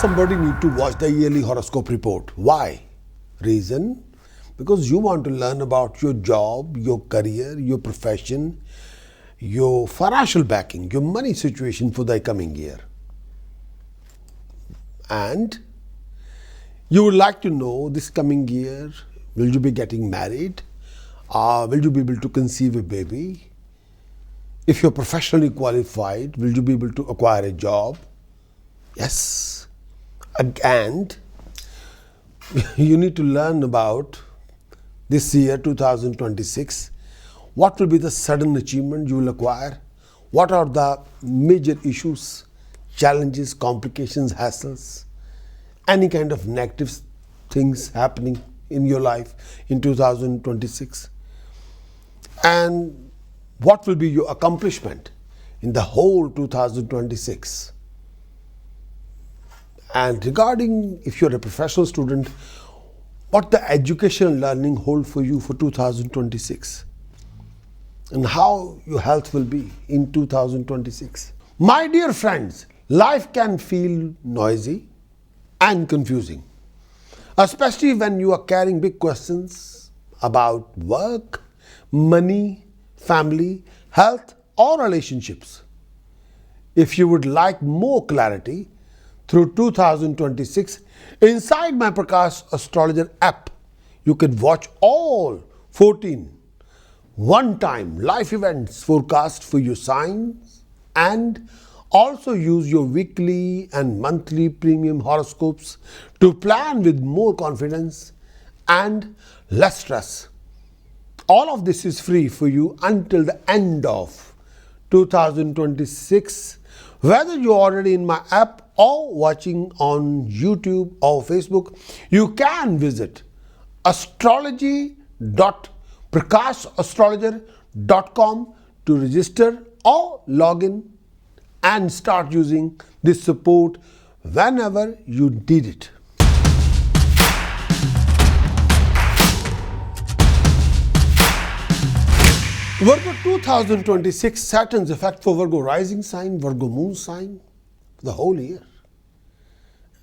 somebody need to watch the yearly horoscope report. Why? Reason? Because you want to learn about your job, your career, your profession, your financial backing, your money situation for the coming year. And you would like to know this coming year, will you be getting married? Will you be able to conceive a baby? If you're professionally qualified, will you be able to acquire a job? Yes. And you need to learn about this year 2026. What will be the sudden achievement you will acquire? What are the major issues, challenges, complications, hassles, any kind of negative things happening in your life in 2026? And what will be your accomplishment in the whole 2026? And regarding if you're a professional student, what the educational learning hold for you for 2026? And how your health will be in 2026. My dear friends, life can feel noisy and confusing, especially when you are carrying big questions about work, money, family, health, or relationships. If you would like more clarity through 2026, inside my Prakash Astrologer app, you can watch all 14 one-time life events forecast for your signs and also use your weekly and monthly premium horoscopes to plan with more confidence and less stress. All of this is free for you until the end of 2026. Whether you're already in my app or watching on YouTube or Facebook, you can visit astrology.prakashastrologer.com to register or log in and start using this support whenever you need it. Virgo 2026, Saturn's effect for Virgo rising sign, Virgo moon sign, the whole year.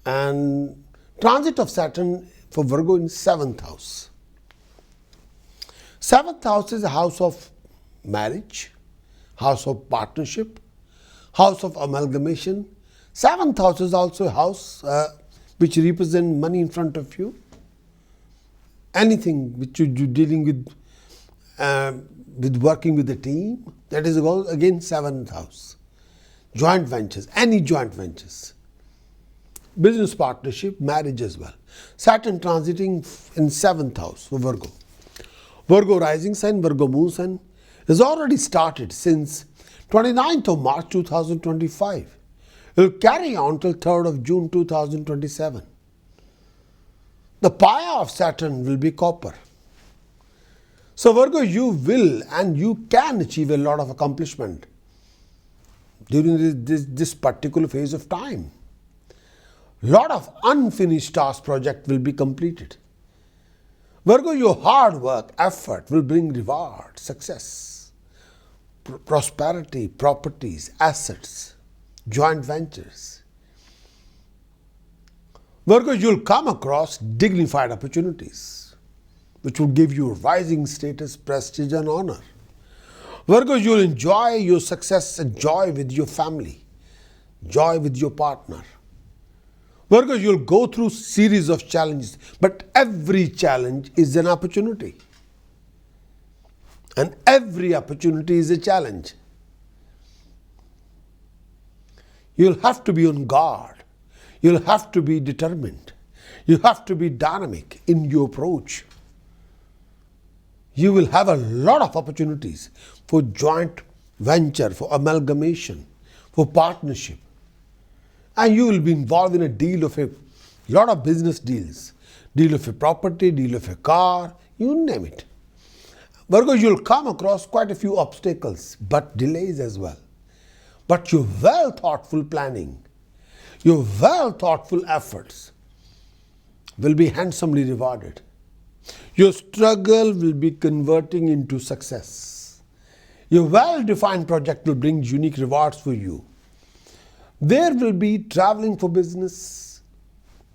And transit of Saturn for Virgo in 7th house. 7th house is a house of marriage, house of partnership, house of amalgamation. 7th house is also a house which represents money in front of you. Anything which you're dealing with working with a team, that is again 7th house. Joint ventures, any joint ventures. Business partnership, marriage as well. Saturn transiting in 7th house for Virgo. Virgo rising sign, Virgo moon sign has already started since 29th of March 2025. It will carry on till 3rd of June 2027. The paya of Saturn will be copper. So Virgo, you will and you can achieve a lot of accomplishment during this particular phase of time. Lot of unfinished task project will be completed. Virgo, your hard work, effort will bring reward, success, prosperity, properties, assets, joint ventures. Virgo, you'll come across dignified opportunities which will give you rising status, prestige and honor. Virgo, you'll enjoy your success and joy with your family, joy with your partner. Virgo, you'll go through series of challenges, but every challenge is an opportunity. And every opportunity is a challenge. You'll have to be on guard. You'll have to be determined. You have to be dynamic in your approach. You will have a lot of opportunities for joint venture, for amalgamation, for partnership. And you will be involved in a deal of a lot of business deals. Deal of a property, deal of a car, you name it. Virgo, you'll come across quite a few obstacles, but delays as well. But your well thoughtful planning, your well thoughtful efforts will be handsomely rewarded. Your struggle will be converting into success. Your well-defined project will bring unique rewards for you. There will be traveling for business,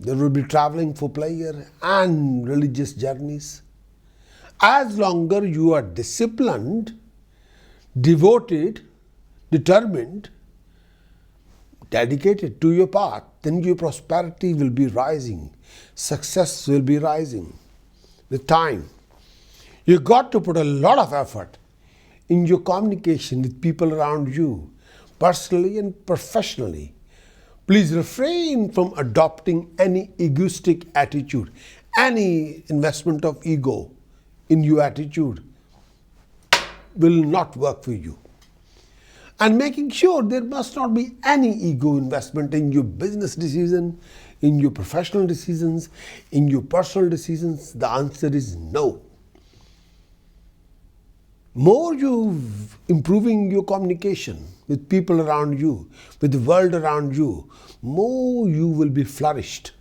There will be traveling for pleasure and religious journeys. As longer you are disciplined, devoted, determined, dedicated to your path, then your prosperity will be rising. Success will be rising with time. You got to put a lot of effort in your communication with people around you, personally and professionally. Please refrain from adopting any egoistic attitude, any investment of ego in your attitude will not work for you. And making sure there must not be any ego investment in your business decision, in your professional decisions, in your personal decisions. The answer is no. More you improving your communication with people around you, with the world around you, more you will be flourished.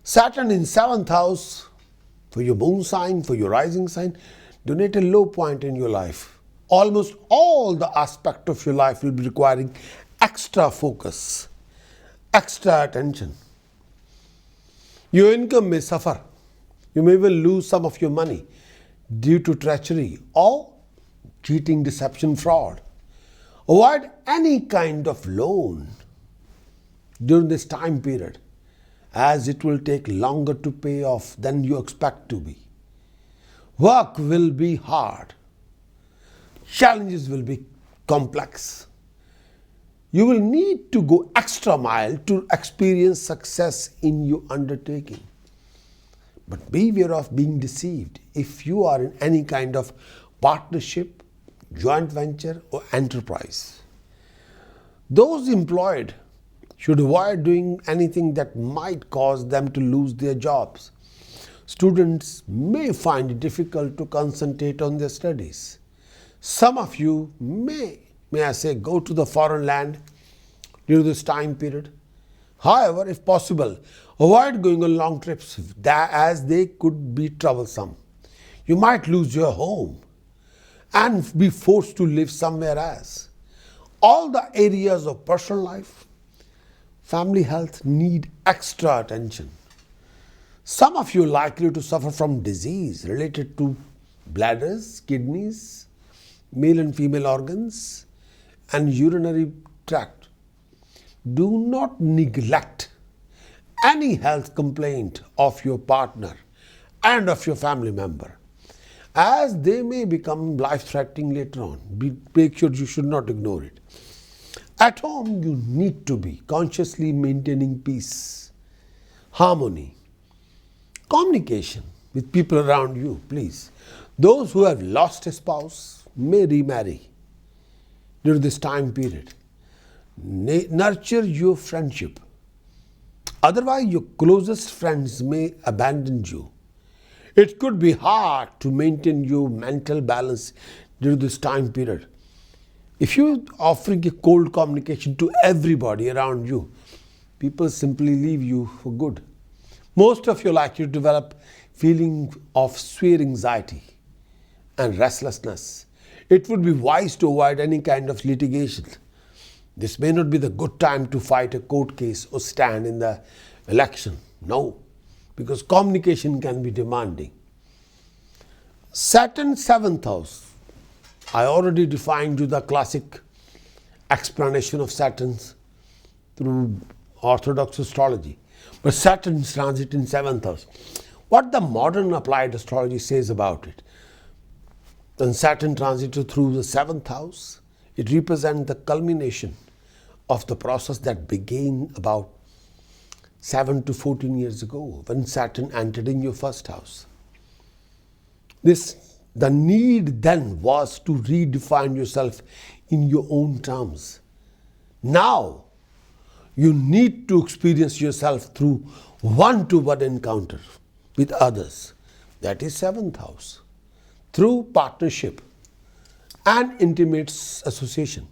Saturn in 7th house for your moon sign, for your rising sign, donate a low point in your life. Almost all the aspect of your life will be requiring extra focus, extra attention. Your income may suffer. You may even lose some of your money due to treachery or cheating, deception, fraud. Avoid any kind of loan during this time period, as it will take longer to pay off than you expect to be. Work will be hard. Challenges will be complex. You will need to go extra mile to experience success in your undertaking. But beware of being deceived if you are in any kind of partnership, joint venture or enterprise. Those employed should avoid doing anything that might cause them to lose their jobs. Students may find it difficult to concentrate on their studies. Some of you may I say, go to the foreign land during this time period. However, if possible, avoid going on long trips as they could be troublesome. You might lose your home and be forced to live somewhere else. All the areas of personal life, family health need extra attention. Some of you are likely to suffer from disease related to bladders, kidneys, male and female organs, and urinary tract. Do not neglect any health complaint of your partner and of your family member, as they may become life-threatening later on. Make sure you should not ignore it. At home, you need to be consciously maintaining peace, harmony, communication with people around you, please. Those who have lost a spouse may remarry during this time period. Nurture your friendship. Otherwise, your closest friends may abandon you. It could be hard to maintain your mental balance during this time period. If you're offering a cold communication to everybody around you, people simply leave you for good. Most of you are likely to develop feeling of severe anxiety and restlessness. It would be wise to avoid any kind of litigation. This may not be the good time to fight a court case or stand in the election. No, because communication can be demanding. Saturn 7th house. I already defined you the classic explanation of Saturn through orthodox astrology. But Saturn's transit in 7th house. What the modern applied astrology says about it. When Saturn transited through the 7th house, it represents the culmination of the process that began about 7 to 14 years ago when Saturn entered in your 1st house. The need then was to redefine yourself in your own terms. Now, you need to experience yourself through one-to-one encounter with others. That is 7th house. Through partnership and intimate association.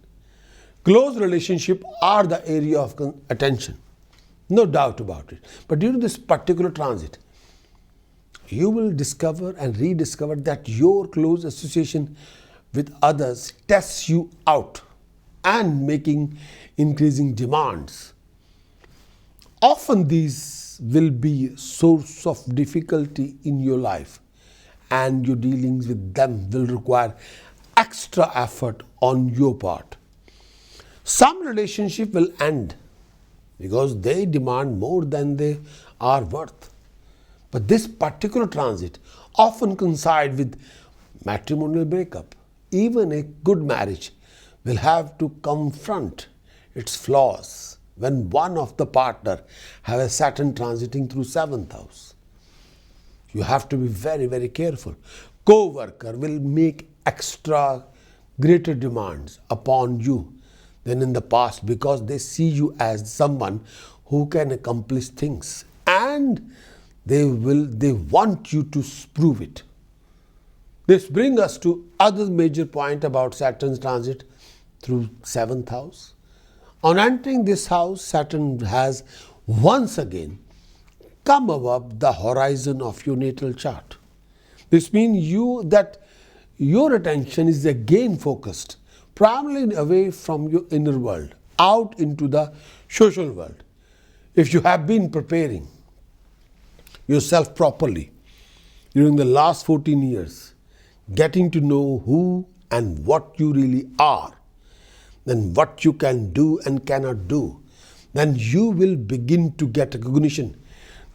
Close relationships are the area of attention. No doubt about it. But during this particular transit, you will discover and rediscover that your close association with others tests you out and making increasing demands. Often these planets will be a source of difficulty in your life, and your dealings with them will require extra effort on your part. Some relationship will end because they demand more than they are worth. But this particular transit often coincides with matrimonial breakup. Even a good marriage will have to confront its flaws when one of the partner have a Saturn transiting through 7th house. You have to be very, very careful. Co-worker will make extra greater demands upon you than in the past because they see you as someone who can accomplish things, and they want you to prove it. This brings us to other major point about Saturn's transit through 7th house. On entering this house, Saturn has once again come above the horizon of your natal chart. This means that your attention is again focused primarily away from your inner world, out into the social world. If you have been preparing yourself properly during the last 14 years, getting to know who and what you really are, then what you can do and cannot do, then you will begin to get recognition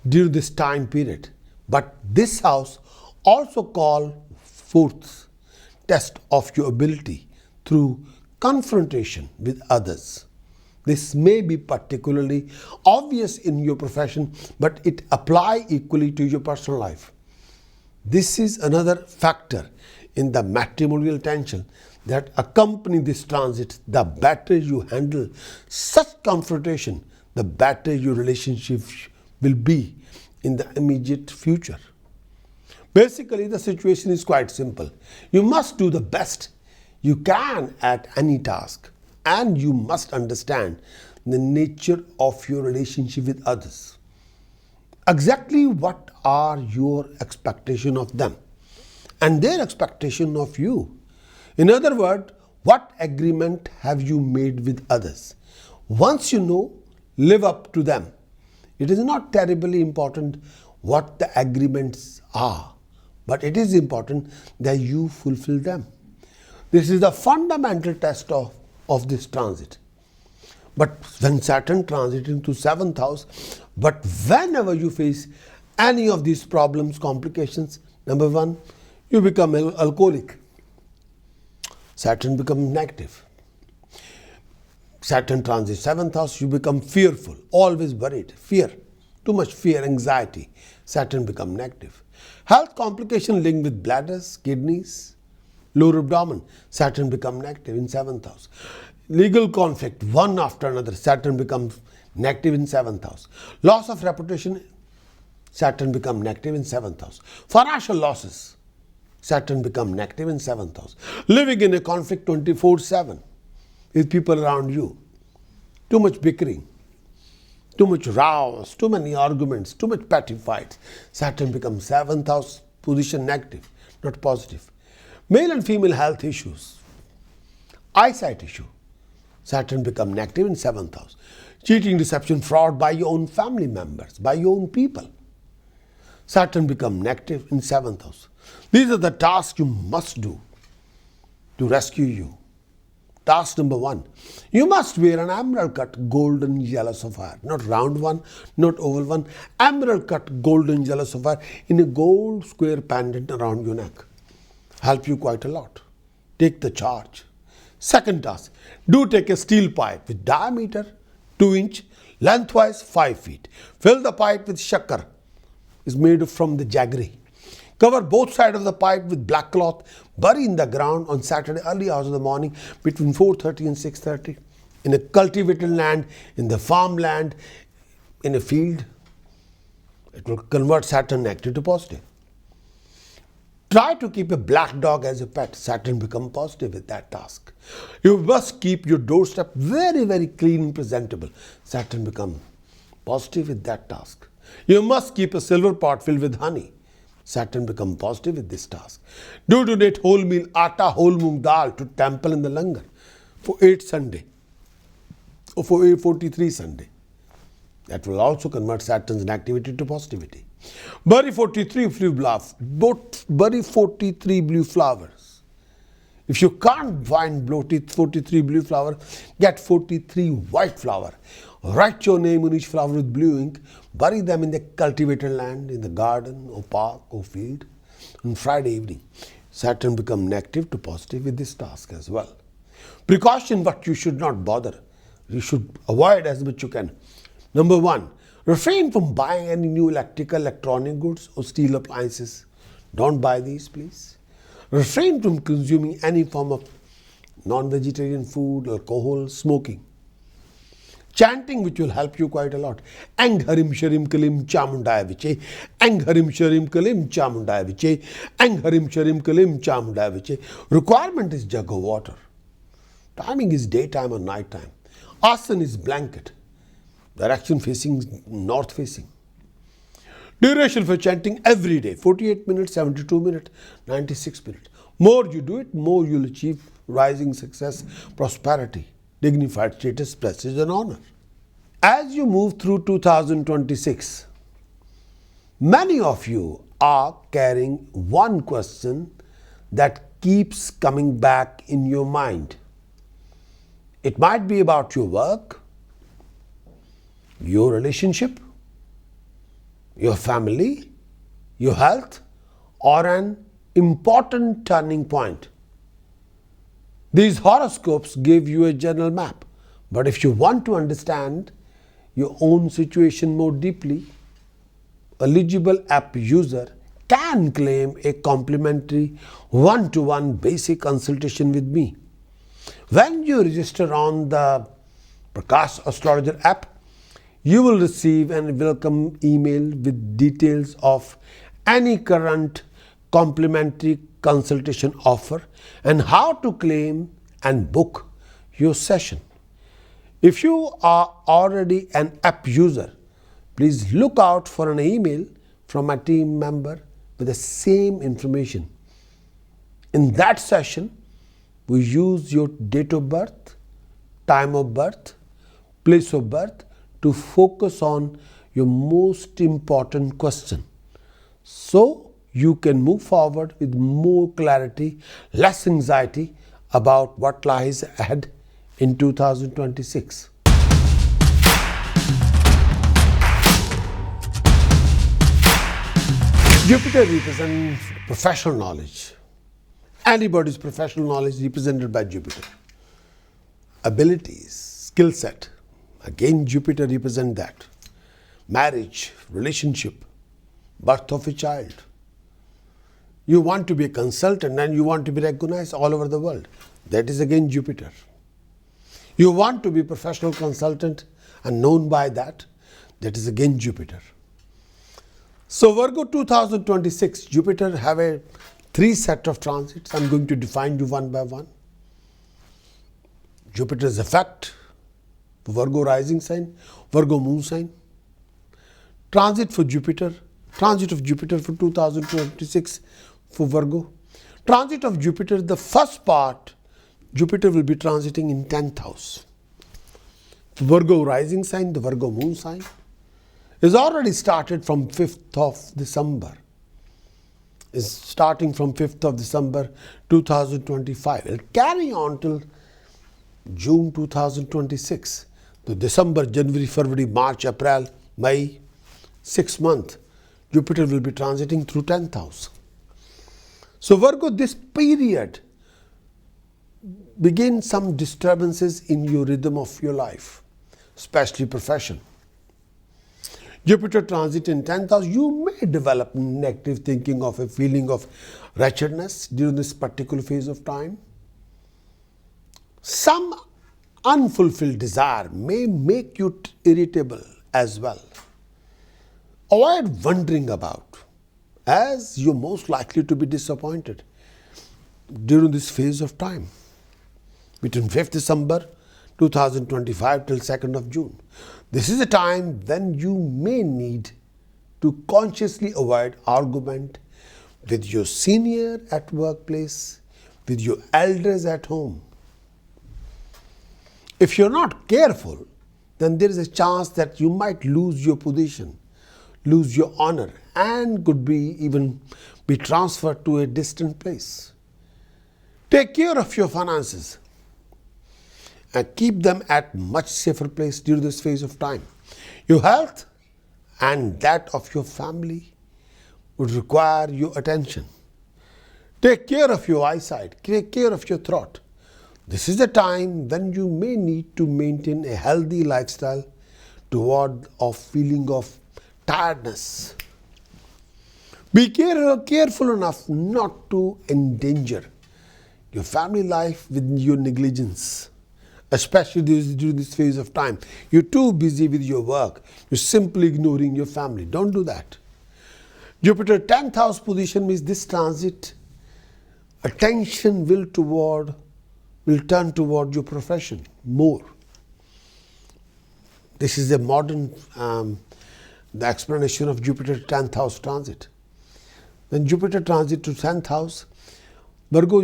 during this time period. But this house also called forth test of your ability through confrontation with others. This may be particularly obvious in your profession, but it applies equally to your personal life. This is another factor in the matrimonial tension that accompany this transit. The better you handle such confrontation, the better your relationship will be in the immediate future. Basically, the situation is quite simple. You must do the best you can at any task, and you must understand the nature of your relationship with others. Exactly what are your expectations of them and their expectation of you? In other words, what agreement have you made with others? Once you know, live up to them. It is not terribly important what the agreements are, but it is important that you fulfill them. This is the fundamental test of this transit. But when Saturn transits into 7th house, but whenever you face any of these problems, complications, number one, you become alcoholic. Saturn becomes negative. Saturn transits 7th house, you become fearful, always worried, fear, too much fear, anxiety. Saturn becomes negative. Health complication linked with bladders, kidneys, lower abdomen, Saturn becomes negative in 7th house. Legal conflict, one after another, Saturn becomes negative in 7th house. Loss of reputation, Saturn becomes negative in 7th house. Financial losses, Saturn becomes negative in 7th house. Living in a conflict 24/7 with people around you. Too much bickering, too much rows, too many arguments, too much petty fights. Saturn becomes 7th house position negative, not positive. Male and female health issues, eyesight issue, Saturn becomes negative in 7th house. Cheating, deception, fraud by your own family members, by your own people, Saturn becomes negative in 7th house. These are the tasks you must do to rescue you. Task number one, you must wear an emerald cut golden yellow sapphire, not round one, not oval one, emerald cut golden yellow sapphire in a gold square pendant around your neck. Help you quite a lot. Take the charge. Second task, do take a steel pipe with diameter 2 inch, lengthwise 5 feet. Fill the pipe with shakar, is made from the jaggery. Cover both sides of the pipe with black cloth. Bury in the ground on Saturday early hours of the morning between 4:30 and 6:30. In a cultivated land, in the farmland, in a field. It will convert Saturn negative to positive. Try to keep a black dog as a pet. Saturn becomes positive with that task. You must keep your doorstep very, very clean and presentable. Saturn becomes positive with that task. You must keep a silver pot filled with honey. Saturn becomes positive with this task. Do donate wholemeal atta, whole moong dal to temple in the langar for 8 Sunday or for 43 Sunday. That will also convert Saturn's inactivity to positivity. Bury 43 blue flowers. If you can't find 43 blue flower, get 43 white flower. Write your name on each flower with blue ink. Bury them in the cultivated land, in the garden or park or field. On Friday evening, Saturn becomes negative to positive with this task as well. Precaution, but you should not bother. You should avoid as much you can. Number 1, refrain from buying any new electronic goods or steel appliances. Don't buy these, please. Refrain from consuming any form of non-vegetarian food, alcohol, smoking. Chanting, which will help you quite a lot. Ang Harim Sharim Kalim Chamundaya Viche. Ang Harim Sharim Kalim Chamundaya Viche. Ang Harim Sharim Kalim Chamundaya Viche. Requirement is jug of water. Timing is daytime or nighttime. Asana is blanket. Direction facing north facing. Duration for chanting every day, 48 minutes, 72 minutes, 96 minutes. More you do it, more you'll achieve rising success, prosperity, dignified status, prestige and honor. As you move through 2026, many of you are carrying one question that keeps coming back in your mind. It might be about your work, your relationship, your family, your health, or an important turning point. These horoscopes give you a general map, but if you want to understand your own situation more deeply, eligible app user can claim a complimentary one-to-one basic consultation with me. When you register on the Prakash Astrologer app, you will receive a welcome email with details of any current complimentary consultation offer and how to claim and book your session. If you are already an app user, please look out for an email from a team member with the same information. In that session, we use your date of birth, time of birth, place of birth to focus on your most important question, so you can move forward with more clarity, less anxiety about what lies ahead in 2026. Jupiter represents professional knowledge. Anybody's professional knowledge represented by Jupiter. Abilities, skill set. Again, Jupiter represents that. Marriage, relationship, birth of a child. You want to be a consultant and you want to be recognized all over the world. That is again Jupiter. You want to be a professional consultant and known by that. That is again Jupiter. So Virgo 2026, Jupiter have a 3 set of transits. I'm going to define you one by one. Jupiter's effect for Virgo rising sign, Virgo moon sign. Transit of Jupiter for 2026 for Virgo. Transit of Jupiter, the first part, Jupiter will be transiting in 10th house. For Virgo rising sign, the Virgo moon sign is already started from 5th of December. Is starting from 5th of December 2025. It will carry on till June 2026. So December, January, February, March, April, May, 6 months, Jupiter will be transiting through 10th house. So Virgo, this period begin some disturbances in your rhythm of your life, especially profession. Jupiter transit in 10th house, you may develop negative thinking of a feeling of wretchedness during this particular phase of time. Some unfulfilled desire may make you irritable as well. Avoid wondering about, as you're most likely to be disappointed during this phase of time between 5th December 2025 till 2nd of June. This is a time when you may need to consciously avoid argument with your senior at workplace, with your elders at home. If you're not careful, then there is a chance that you might lose your position, lose your honor, and could even be transferred to a distant place. Take care of your finances and keep them at much safer place during this phase of time. Your health and that of your family would require your attention. Take care of your eyesight, take care of your throat. This is the time when you may need to maintain a healthy lifestyle toward a feeling of tiredness. Be careful enough not to endanger your family life with your negligence, especially during this phase of time. You're too busy with your work. You're simply ignoring your family. Don't do that. Jupiter 10th house position means this transit, attention will turn toward your profession more. This is a modern the explanation of Jupiter 10th house transit. When Jupiter transit to 10th house, Virgo,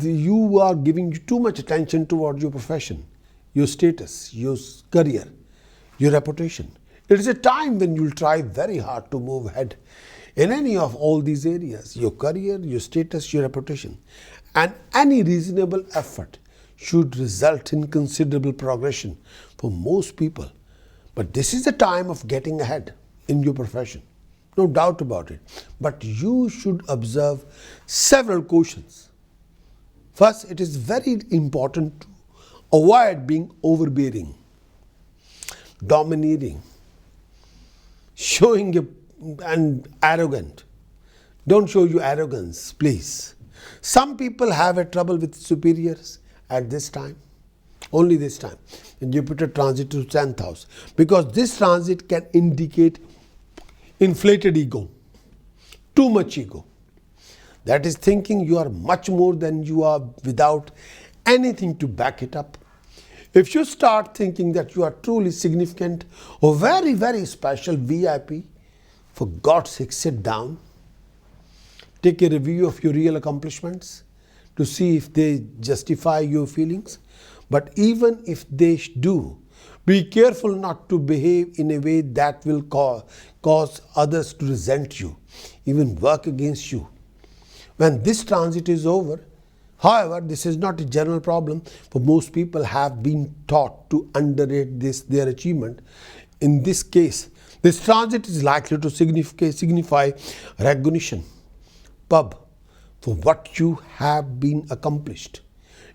you are giving too much attention toward your profession, your status, your career, your reputation. It is a time when you will try very hard to move ahead in any of all these areas, your career, your status, your reputation. And any reasonable effort should result in considerable progression for most people. But this is the time of getting ahead in your profession. No doubt about it. But you should observe several cautions. First, it is very important to avoid being overbearing, domineering, and arrogant. Don't show your arrogance, please. Some people have a trouble with superiors at this time, only this time, in Jupiter transit to 10th house, because this transit can indicate inflated ego, too much ego. That is thinking you are much more than you are without anything to back it up. If you start thinking that you are truly significant or very, very special VIP, for God's sake, sit down. Take a review of your real accomplishments to see if they justify your feelings. But even if they do, be careful not to behave in a way that will cause others to resent you, even work against you. When this transit is over, however, this is not a general problem, for most people have been taught to underrate their achievement. In this case, this transit is likely to signify recognition, pub, for what you have been accomplished.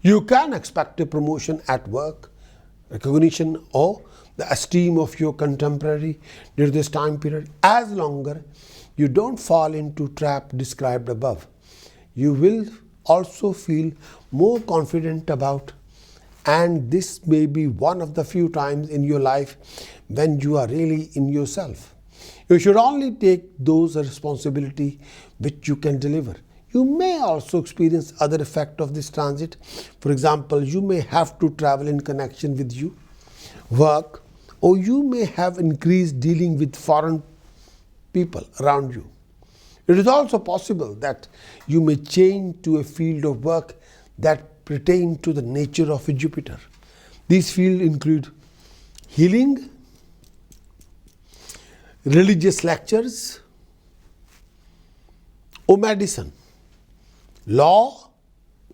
You can expect a promotion at work, recognition or the esteem of your contemporary during this time period, as long as you don't fall into trap described above. You will also feel more confident about, and this may be one of the few times in your life when you are really in yourself. You should only take those responsibilities which you can deliver. You may also experience other effect of this transit. For example, you may have to travel in connection with you, work, or you may have increased dealing with foreign people around you. It is also possible that you may change to a field of work that pertain to the nature of a Jupiter. These fields include healing, religious lectures, or medicine, law,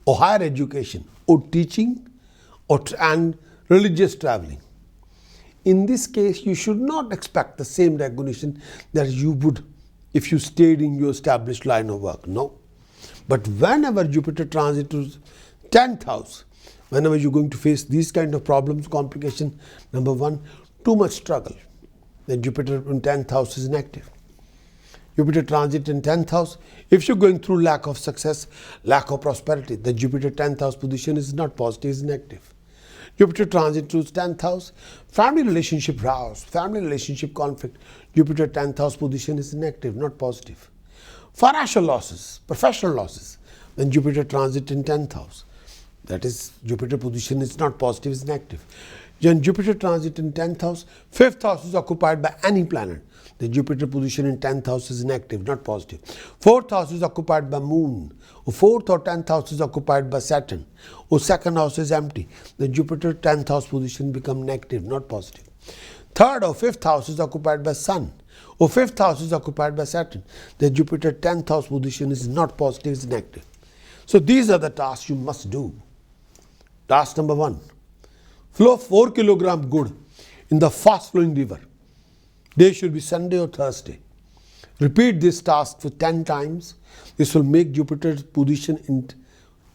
or higher education, or teaching, and religious traveling. In this case, you should not expect the same recognition that you would if you stayed in your established line of work. No. But whenever Jupiter transit to 10th house, whenever you're going to face these kind of problems, complication, number one, too much struggle. Then Jupiter in 10th house is inactive. Jupiter transit in 10th house, if you're going through lack of success, lack of prosperity, the Jupiter 10th house position is not positive, is negative. Jupiter transit to 10th house, family relationship rouse, family relationship conflict. Jupiter 10th house position is negative, not positive. Financial losses, professional losses, when Jupiter transit in 10th house. That is, Jupiter position is not positive, is negative. Then Jupiter transit in 10th house. 5th house is occupied by any planet. The Jupiter position in 10th house is negative, not positive. 4th house is occupied by Moon. Or 4th or 10th house is occupied by Saturn. Or 2nd house is empty. The Jupiter 10th house position become negative, not positive. 3rd or 5th house is occupied by Sun. Or 5th house is occupied by Saturn. The Jupiter 10th house position is not positive, it's negative. So these are the tasks you must do. Task number 1. Flow 4 kilogram good in the fast flowing river. Day should be Sunday or Thursday. Repeat this task for 10 times. This will make Jupiter's position in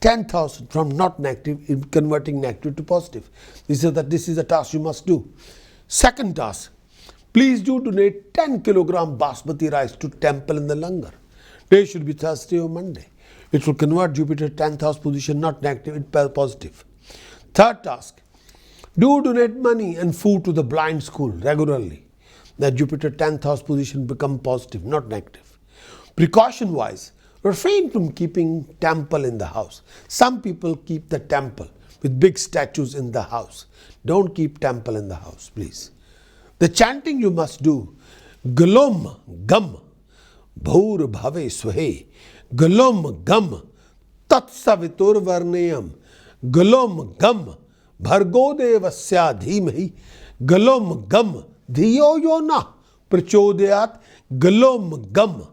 10th house from not negative in converting negative to positive. This is the task you must do. Second task. Please do donate 10 kilogram basmati rice to temple in the Langar. Day should be Thursday or Monday. It will convert Jupiter 10th house position not negative into positive. Third task. Do donate money and food to the blind school regularly. The Jupiter 10th house position become positive, not negative. Precaution wise, refrain from keeping temple in the house. Some people keep the temple with big statues in the house. Don't keep temple in the house, please. The chanting you must do. Galom gam bhaur bhave swahe. Galom gam tat savitur varneyam. Galom gam Virgo Devasya Dhimahi. Galom gam Dhiyo Yona Prachodayat Galom Gam.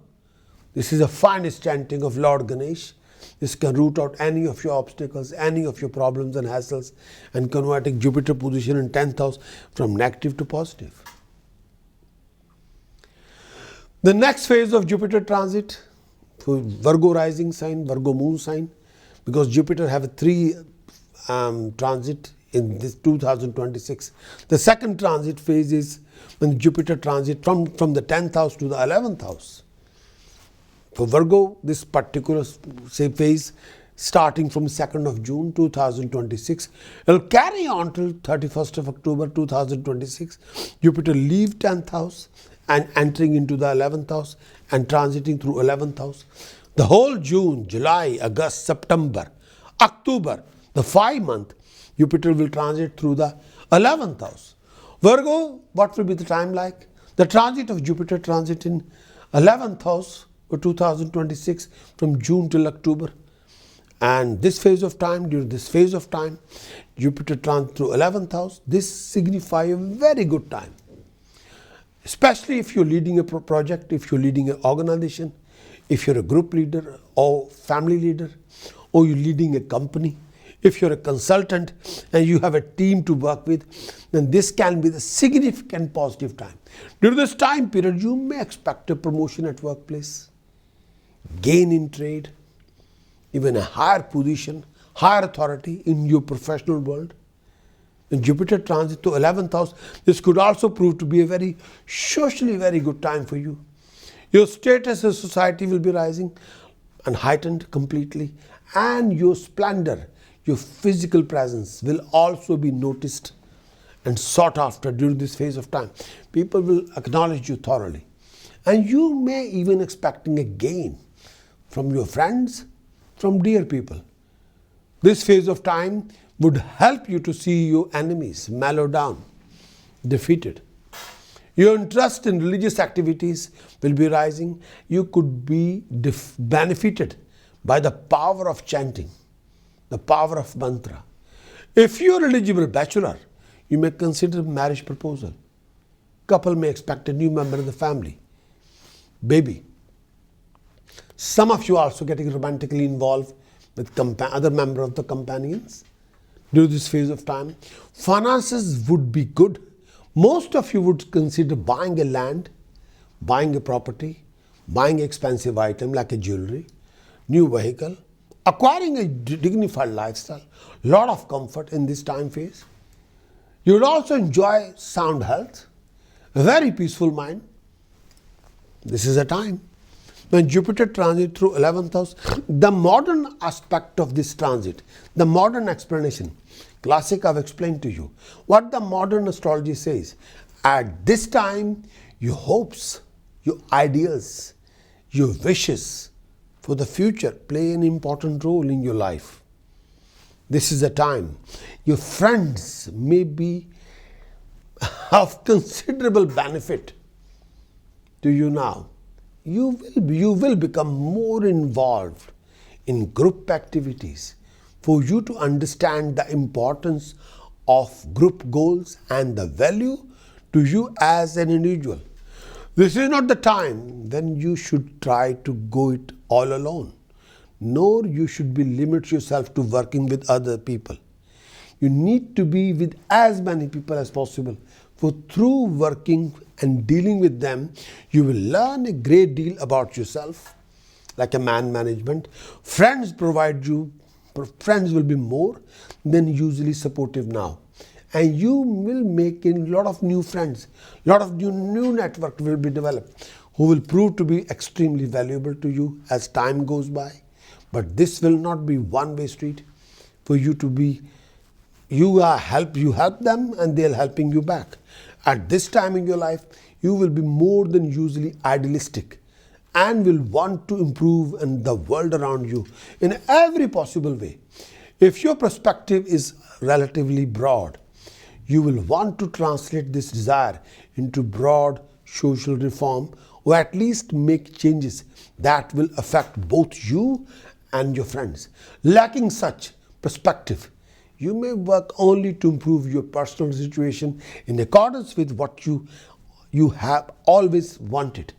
This is the finest chanting of Lord Ganesh. This can root out any of your obstacles, any of your problems and hassles, and converting Jupiter position in 10th house from negative to positive. The next phase of Jupiter transit for Virgo rising sign, Virgo moon sign, because Jupiter have a 3 transit in this 2026. The second transit phase is when Jupiter transit from the 10th house to the 11th house. For Virgo, this particular phase starting from 2nd of June 2026, it will carry on till 31st of October 2026. Jupiter leave 10th house and entering into the 11th house and transiting through 11th house. The whole June, July, August, September, October, the 5 month, Jupiter will transit through the 11th house. Virgo, what will be the time like? The transit of Jupiter transit in 11th house for 2026 from June till October. And this phase of time, during this phase of time, Jupiter transit through 11th house. This signifies a very good time. Especially if you're leading a project, if you're leading an organization, if you're a group leader or family leader, or you're leading a company. If you're a consultant and you have a team to work with, then this can be the significant positive time. During this time period, you may expect a promotion at workplace, gain in trade, even a higher position, higher authority in your professional world. In Jupiter transit to 11th house, this could also prove to be a very socially very good time for you. Your status in society will be rising and heightened completely, and your splendor, your physical presence will also be noticed and sought after during this phase of time. People will acknowledge you thoroughly. And you may even expecting a gain from your friends, from dear people. This phase of time would help you to see your enemies mellow down, defeated. Your interest in religious activities will be rising. You could be benefited by the power of chanting, the power of mantra. If you are an eligible bachelor, you may consider marriage proposal. Couple may expect a new member in the family, baby. Some of you are also getting romantically involved with other member of the companions during this phase of time. Finances would be good. Most of you would consider buying a land, buying a property, buying expensive item like a jewelry, new vehicle, acquiring a dignified lifestyle, lot of comfort in this time phase. You will also enjoy sound health, a very peaceful mind. This is a time when Jupiter transit through 11th house. The modern aspect of this transit, the modern explanation, classic I've explained to you. What the modern astrology says, at this time, your hopes, your ideals, your wishes for the future play an important role in your life. This is a time your friends may be of considerable benefit to you now. You will become more involved in group activities for you to understand the importance of group goals and the value to you as an individual. This is not the time when you should try to go it all alone, nor you should be limit yourself to working with other people. You need to be with as many people as possible, for through working and dealing with them, you will learn a great deal about yourself, like a man management. Friends will be more than usually supportive now. And you will make a lot of new friends, lot of new network will be developed, who will prove to be extremely valuable to you as time goes by. But this will not be one-way street for you to be. You help them and they're helping you back. At this time in your life, you will be more than usually idealistic and will want to improve in the world around you in every possible way. If your perspective is relatively broad, you will want to translate this desire into broad social reform, or at least make changes that will affect both you and your friends. Lacking such perspective, you may work only to improve your personal situation in accordance with what you have always wanted.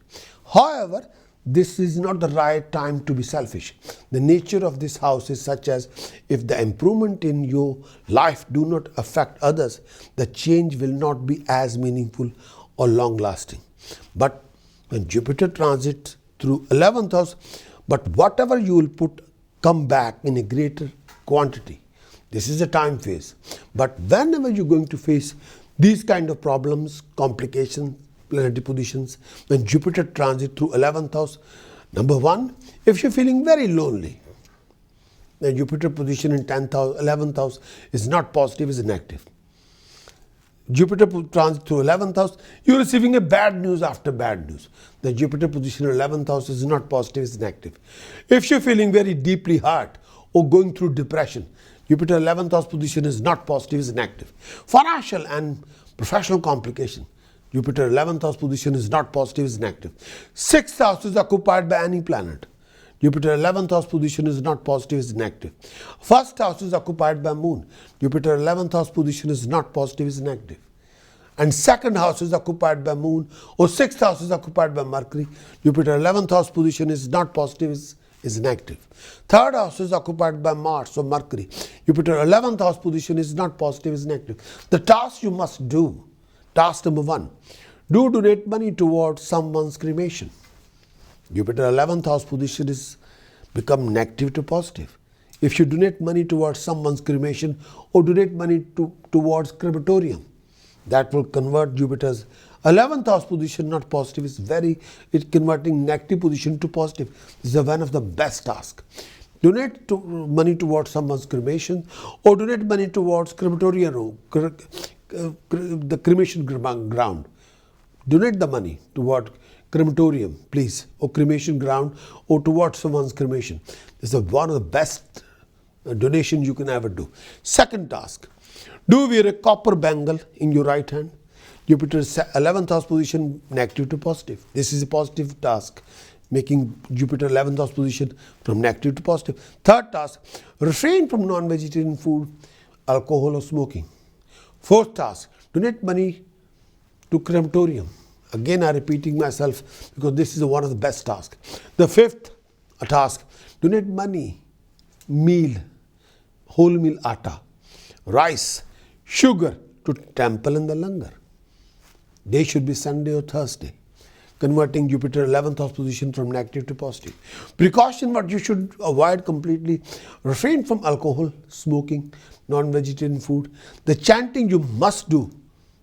However, this is not the right time to be selfish. The nature of this house is such as if the improvement in your life do not affect others, the change will not be as meaningful or long lasting. But when Jupiter transits through 11th house, but whatever you will put come back in a greater quantity. This is a time phase. But whenever you're going to face these kind of problems, complications, planetary positions, when Jupiter transits through 11th house, number one, if you're feeling very lonely, the Jupiter position in 10th house, 11th house is not positive, is negative. Jupiter transit through 11th house, you're receiving a bad news after bad news. The Jupiter position in 11th house is not positive, it's negative. If you're feeling very deeply hurt or going through depression, Jupiter 11th house position is not positive, it's negative. Financial and professional complication, Jupiter 11th house position is not positive, it's negative. 6th house is occupied by any planet. Jupiter 11th house position is not positive, it's negative. First house is occupied by Moon. Jupiter 11th house position is not positive, it's negative. And second house is occupied by Moon, or 6th house is occupied by Mercury. Jupiter 11th house position is not positive, is negative. Third house is occupied by Mars or Mercury. Jupiter 11th house position is not positive, is negative. The task you must do, task number one, do donate money towards someone's cremation. Jupiter 11th house position is become negative to positive. If you donate money towards someone's cremation or donate money towards crematorium, that will convert Jupiter's 11th house position not positive, it's converting negative position to positive. This is one of the best tasks. Donate money towards someone's cremation or donate money towards crematorium, the cremation ground. Donate the money toward crematorium, please, or cremation ground, or towards someone's cremation. This is one of the best donations you can ever do. Second task, do wear a copper bangle in your right hand. Jupiter's 11th house position negative to positive. This is a positive task, making Jupiter 11th house position from negative to positive. Third task, refrain from non-vegetarian food, alcohol or smoking. Fourth task, donate money to crematorium. Again, I'm repeating myself because this is one of the best tasks. The fifth task, donate money, meal, whole meal atta, rice, sugar to temple and the langar. Day should be Sunday or Thursday, converting Jupiter 11th house position from negative to positive. Precaution, what you should avoid completely, refrain from alcohol, smoking, non-vegetarian food. The chanting you must do,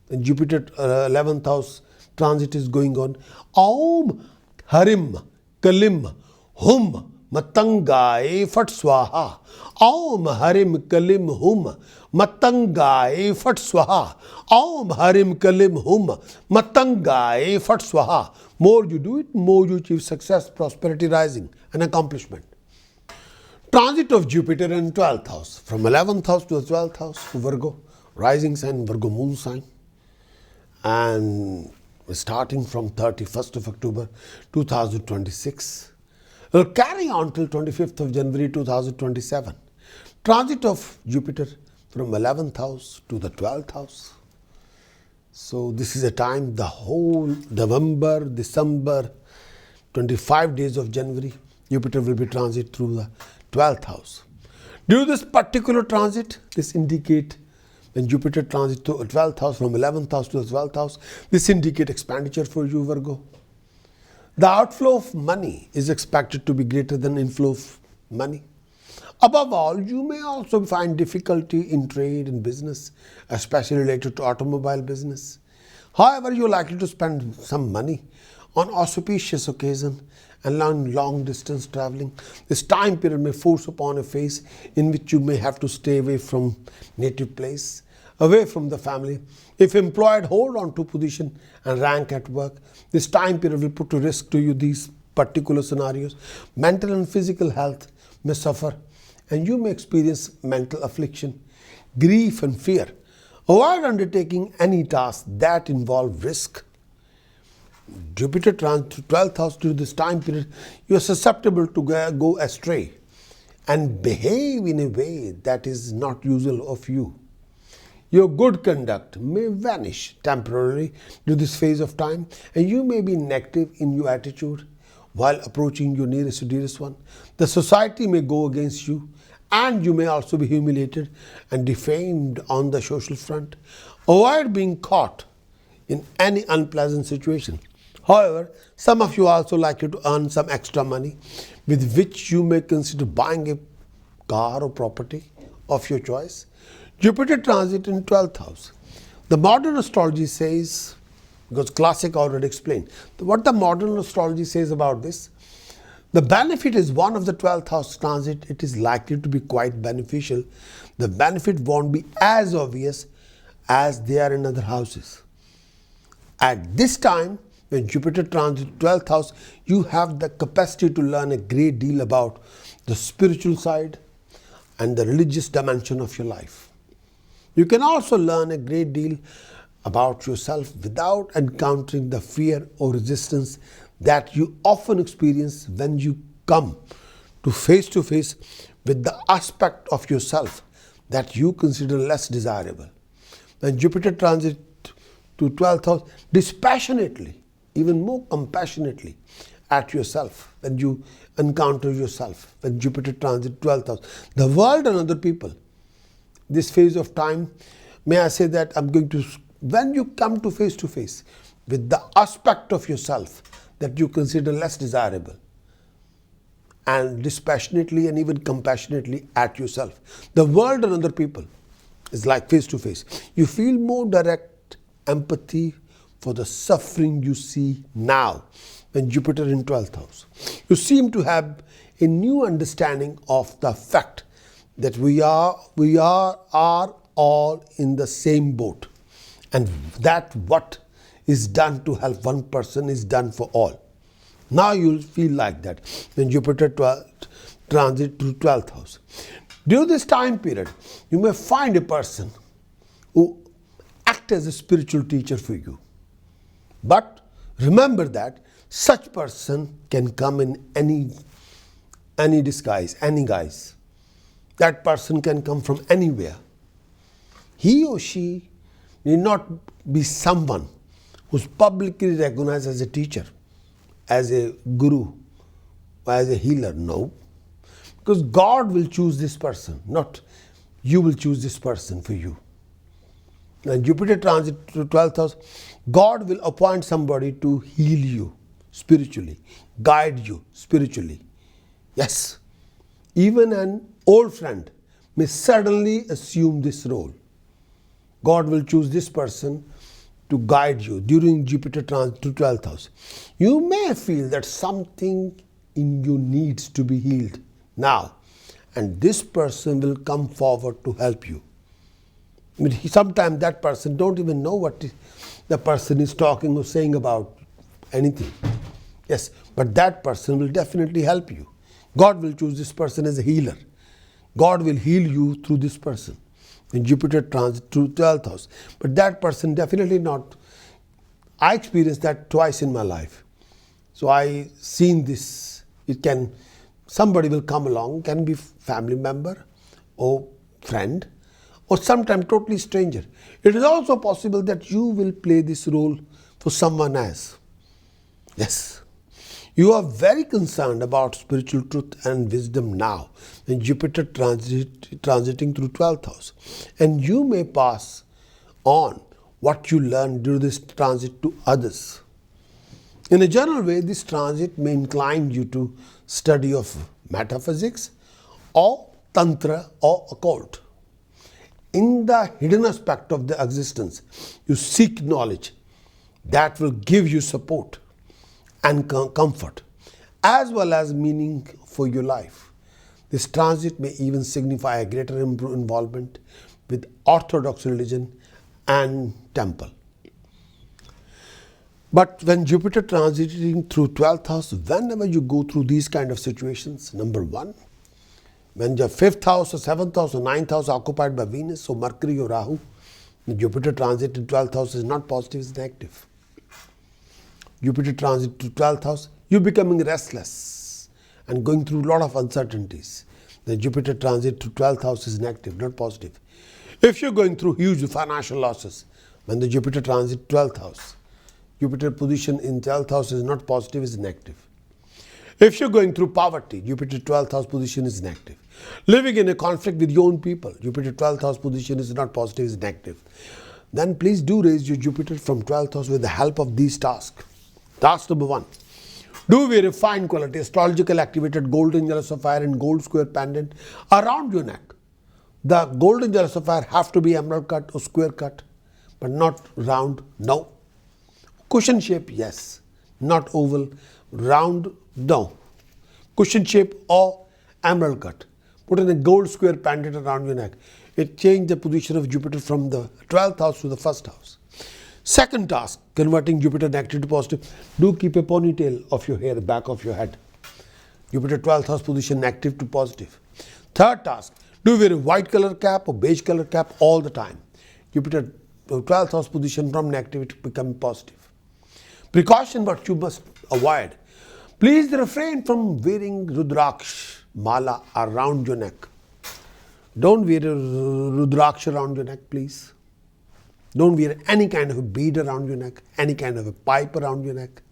and Jupiter 11th house transit is going on. Aum Harim Kalim Hum Matangaye Fat Swaha. Aum Harim Kalim Hum Matangaye Fat Swaha. Aum Harim Kalim Hum Matangaye Fat Swaha. More you do it, more you achieve success, prosperity, rising, and accomplishment. Transit of Jupiter in 12th house, from 11th house to the 12th house to Virgo, rising sign, Virgo moon sign. and starting from 31st of October 2026. It will carry on till 25th of January 2027. Transit of Jupiter from 11th house to the 12th house. So this is a time, the whole November, December, 25 days of January, Jupiter will be transit through the 12th house. Due to this particular transit, this indicate when Jupiter transit to 12th house from 11th house to the 12th house, this indicate expenditure for you, Virgo. The outflow of money is expected to be greater than inflow of money. Above all, you may also find difficulty in trade and business, especially related to automobile business. However, you are likely to spend some money on auspicious occasion and long distance traveling. This time period may force upon a phase in which you may have to stay away from native place, away from the family. If employed, hold on to position and rank at work. This time period will put to risk to you these particular scenarios. Mental and physical health may suffer, and you may experience mental affliction, grief and fear. Avoid undertaking any task that involve risk. Jupiter transit to 12th house during this time period, you are susceptible to go astray and behave in a way that is not usual of you. Your good conduct may vanish temporarily during this phase of time, and you may be negative in your attitude while approaching your nearest or dearest one. The society may go against you, and you may also be humiliated and defamed on the social front. Avoid being caught in any unpleasant situation. However, some of you are also likely to earn some extra money with which you may consider buying a car or property of your choice. Jupiter transit in 12th house. The modern astrology says, because classic already explained, what the modern astrology says about this, the benefit is one of the 12th house transit. It is likely to be quite beneficial. The benefit won't be as obvious as they are in other houses. At this time, when Jupiter transits 12th house, you have the capacity to learn a great deal about the spiritual side and the religious dimension of your life. You can also learn a great deal about yourself without encountering the fear or resistance that you often experience when you come to face with the aspect of yourself that you consider less desirable. When Jupiter transits to 12th house, dispassionately, even more compassionately at yourself, when you encounter yourself, when Jupiter transits 12th house, the world and other people, this phase of time, may I say that when you come to face with the aspect of yourself that you consider less desirable, and dispassionately and even compassionately at yourself, the world and other people is like face to face. You feel more direct empathy for the suffering you see now when Jupiter in 12th house. You seem to have a new understanding of the fact that we are all in the same boat, and that what is done to help one person is done for all. Now you'll feel like that when Jupiter transit to 12th house. During this time period, you may find a person who acts as a spiritual teacher for you. But remember that such person can come in any disguise, any guise. That person can come from anywhere. He or she need not be someone who's publicly recognized as a teacher, as a guru, or as a healer. No. Because God will choose this person, not you will choose this person for you. When Jupiter transit to 12th house, God will appoint somebody to heal you spiritually, guide you spiritually. Yes, even an old friend may suddenly assume this role. God will choose this person to guide you during Jupiter transit to 12th house. You may feel that something in you needs to be healed now, and this person will come forward to help you. Sometimes that person don't even know what the person is talking or saying about anything. Yes, but that person will definitely help you. God will choose this person as a healer. God will heal you through this person. When Jupiter transits through 12th house. But that person definitely not I experienced that twice in my life. So I seen this. Somebody will come along, can be family member or friend or sometimes totally stranger. It is also possible that you will play this role for someone else. Yes. You are very concerned about spiritual truth and wisdom now, and Jupiter transiting through 12th house. And you may pass on what you learn during this transit to others. In a general way, this transit may incline you to study of metaphysics or tantra or occult. In the hidden aspect of the existence, you seek knowledge that will give you support and comfort, as well as meaning for your life. This transit may even signify a greater involvement with Orthodox religion and temple. But when Jupiter transiting through 12th house, whenever you go through these kind of situations, number one, when your 5th house or 7th house or 9th house are occupied by Venus or Mercury or Rahu, Jupiter transit in 12th house is not positive, it's negative. Jupiter transit to 12th house, you're becoming restless and going through a lot of uncertainties. The Jupiter transit to 12th house is negative, not positive. If you're going through huge financial losses, when the Jupiter transit 12th house, Jupiter position in 12th house is not positive, it's negative. If you're going through poverty, Jupiter 12th house position is negative. Living in a conflict with your own people, Jupiter 12th house position is not positive, it's negative. Then please do raise your Jupiter from 12th house with the help of these tasks. Task number one. Do wear a fine quality astrological activated golden yellow sapphire and gold square pendant around your neck. The golden yellow sapphire have to be emerald cut or square cut, but not round, no. Cushion shape, yes. Not oval, round, no. Cushion shape or emerald cut. Put in a gold square pendant around your neck. It changed the position of Jupiter from the 12th house to the 1st house. Second task, converting Jupiter negative to positive. Do keep a ponytail of your hair, back of your head. Jupiter 12th house position negative to positive. Third task, do wear a white color cap or beige color cap all the time. Jupiter 12th house position from negative to become positive. Precaution what you must avoid. Please refrain from wearing Rudraksh mala around your neck. Don't wear a Rudraksh around your neck, please. Don't wear any kind of a bead around your neck, any kind of a pipe around your neck.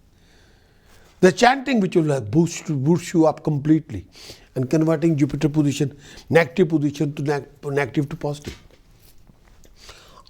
The chanting which will boost you up completely and converting Jupiter position, negative position to negative to positive.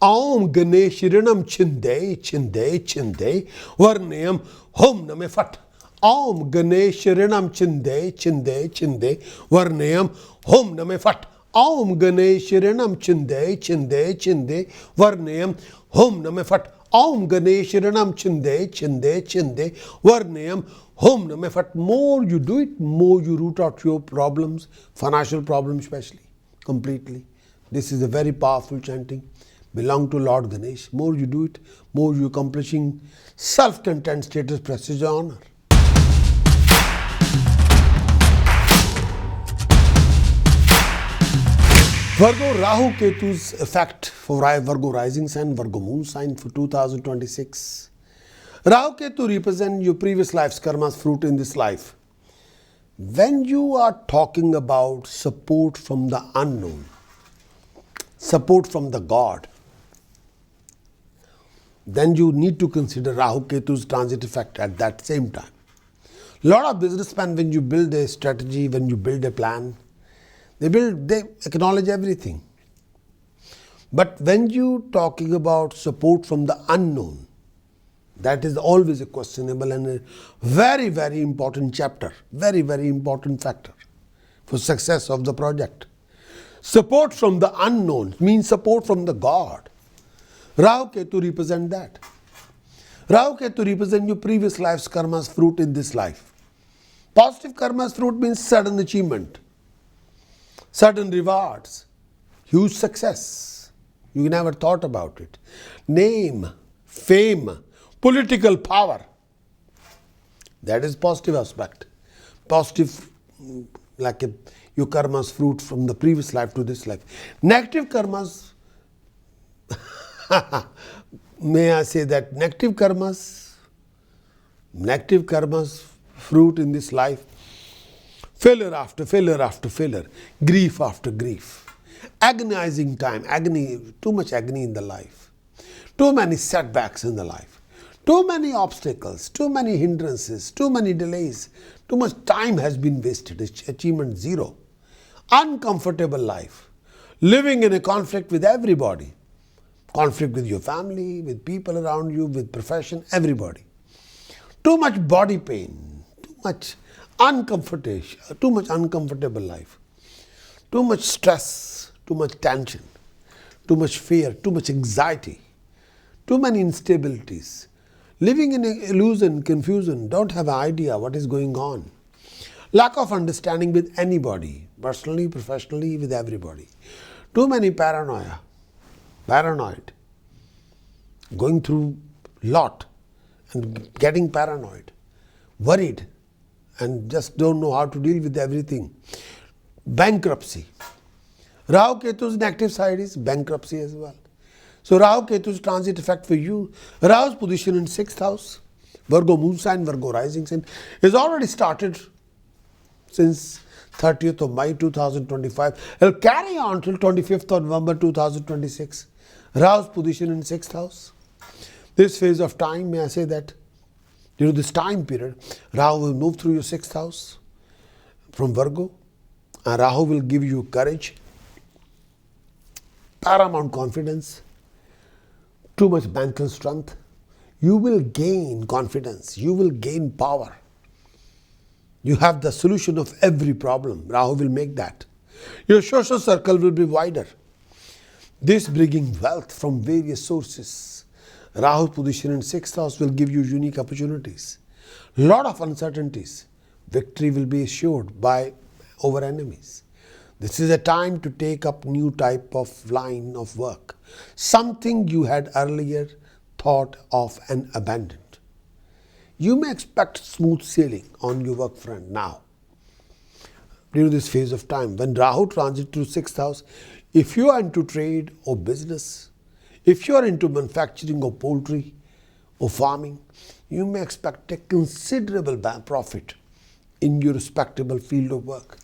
Om Ganesh Rinam Chinde Chinde Chinde Varnayam Hom Name Fat. Om Ganesh Rinam Chinde Chinde Chinde Varnayam Hom Name Fat. Om Ganesh Rinam Chinde Chinde Chinde Varnayam Hom Name Fat. Om Ganesh Rinam Chinde Chinde Chinde Varnayam Hom Name Fat. More you do it, more you root out your problems, financial problems especially, completely. This is a very powerful chanting. Belong to Lord Ganesh. More you do it, more you accomplishing self-content status, prestige, honor. Virgo Rahu Ketu's effect for Virgo rising sign, Virgo moon sign for 2026. Rahu Ketu represent your previous life's karma's fruit in this life. When you are talking about support from the unknown, support from the God, then you need to consider Rahu Ketu's transit effect at that same time. A lot of businessmen, when you build a strategy, when you build a plan, they acknowledge everything. But when you talking about support from the unknown, that is always a questionable and a very, very important chapter, very, very important factor for success of the project. Support from the unknown means support from the God. Rahu Ketu represent that. Rahu Ketu represent your previous life's karma's fruit in this life. Positive karma's fruit means sudden achievement, sudden rewards, huge success. You never thought about it. Name, fame, political power. That is positive aspect. Positive, like your karma's fruit from the previous life to this life. Negative karma's may I say that negative karmas fruit in this life, failure after failure after failure, grief after grief, agonizing time, agony, too much agony in the life, too many setbacks in the life, too many obstacles, too many hindrances, too many delays, too much time has been wasted, achievement zero, uncomfortable life, living in a conflict with everybody, conflict with your family, with people around you, with profession, everybody. Too much body pain, too much uncomfortable life, too much stress, too much tension, too much fear, too much anxiety, too many instabilities, living in illusion, confusion, don't have an idea what is going on, lack of understanding with anybody, personally, professionally, with everybody, too many paranoid, going through lot and getting paranoid, worried, and just don't know how to deal with everything. Bankruptcy. Rahu Ketu's negative side is bankruptcy as well. So Rahu Ketu's transit effect for you, Rahu's position in 6th house, Virgo moon sign, Virgo rising sign, is already started since 30th of May 2025. It will carry on till 25th of November 2026. Rahu's position in 6th house. This phase of time, may I say that during this time period, Rahu will move through your 6th house from Virgo, and Rahu will give you courage, paramount confidence, too much mental strength. You will gain confidence, you will gain power. You have the solution of every problem. Rahu will make that. Your social circle will be wider. This bringing wealth from various sources. Rahu's position in 6th house will give you unique opportunities. Lot of uncertainties. Victory will be assured over enemies. This is a time to take up new type of line of work. Something you had earlier thought of and abandoned. You may expect smooth sailing on your work front now. During this phase of time, when Rahu transits through 6th house, if you are into trade or business, if you are into manufacturing or poultry or farming, you may expect a considerable profit in your respectable field of work.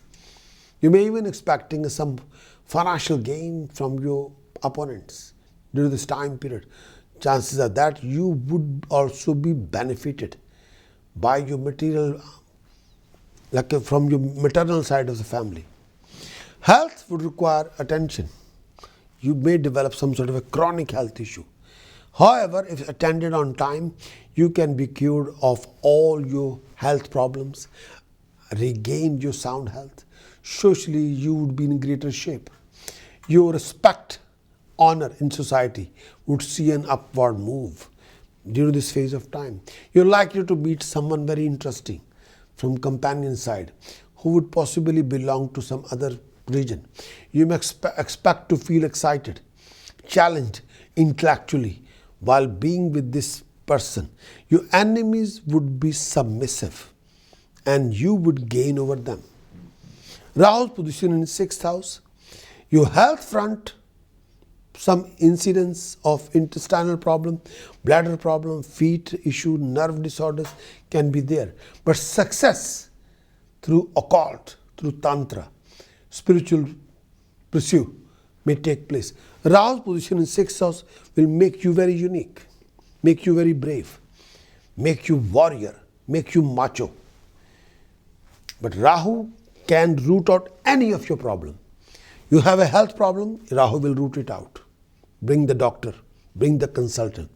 You may even expecting some financial gain from your opponents during this time period. Chances are that you would also be benefited by your material, from your maternal side of the family. Health would require attention. You may develop some sort of a chronic health issue. However, if attended on time, you can be cured of all your health problems, regain your sound health. Socially, you would be in greater shape. Your respect, honor in society would see an upward move during this phase of time. You're likely to meet someone very interesting from companion side who would possibly belong to some other region. You may expect to feel excited, challenged intellectually while being with this person. Your enemies would be submissive and you would gain over them. Rahu's position in 6th house. Your health front, some incidents of intestinal problem, bladder problem, feet issue, nerve disorders can be there. But success through occult, through tantra, spiritual pursuit may take place. Rahu's position in 6th house will make you very unique, make you very brave, make you warrior, make you macho. But Rahu can root out any of your problem. You have a health problem, Rahu will root it out. Bring the doctor, bring the consultant.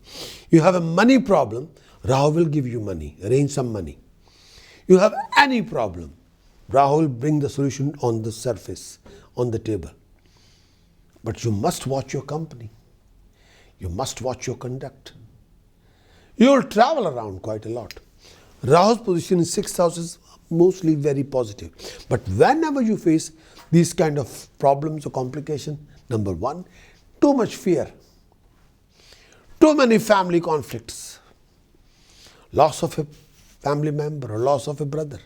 You have a money problem, Rahu will give you money, arrange some money. You have any problem, Rahu will bring the solution on the surface, on the table. But you must watch your company. You must watch your conduct. You will travel around quite a lot. Rahu's position in 6th house is mostly very positive. But whenever you face these kind of problems or complications, number one, too much fear, too many family conflicts, loss of a family member or loss of a brother,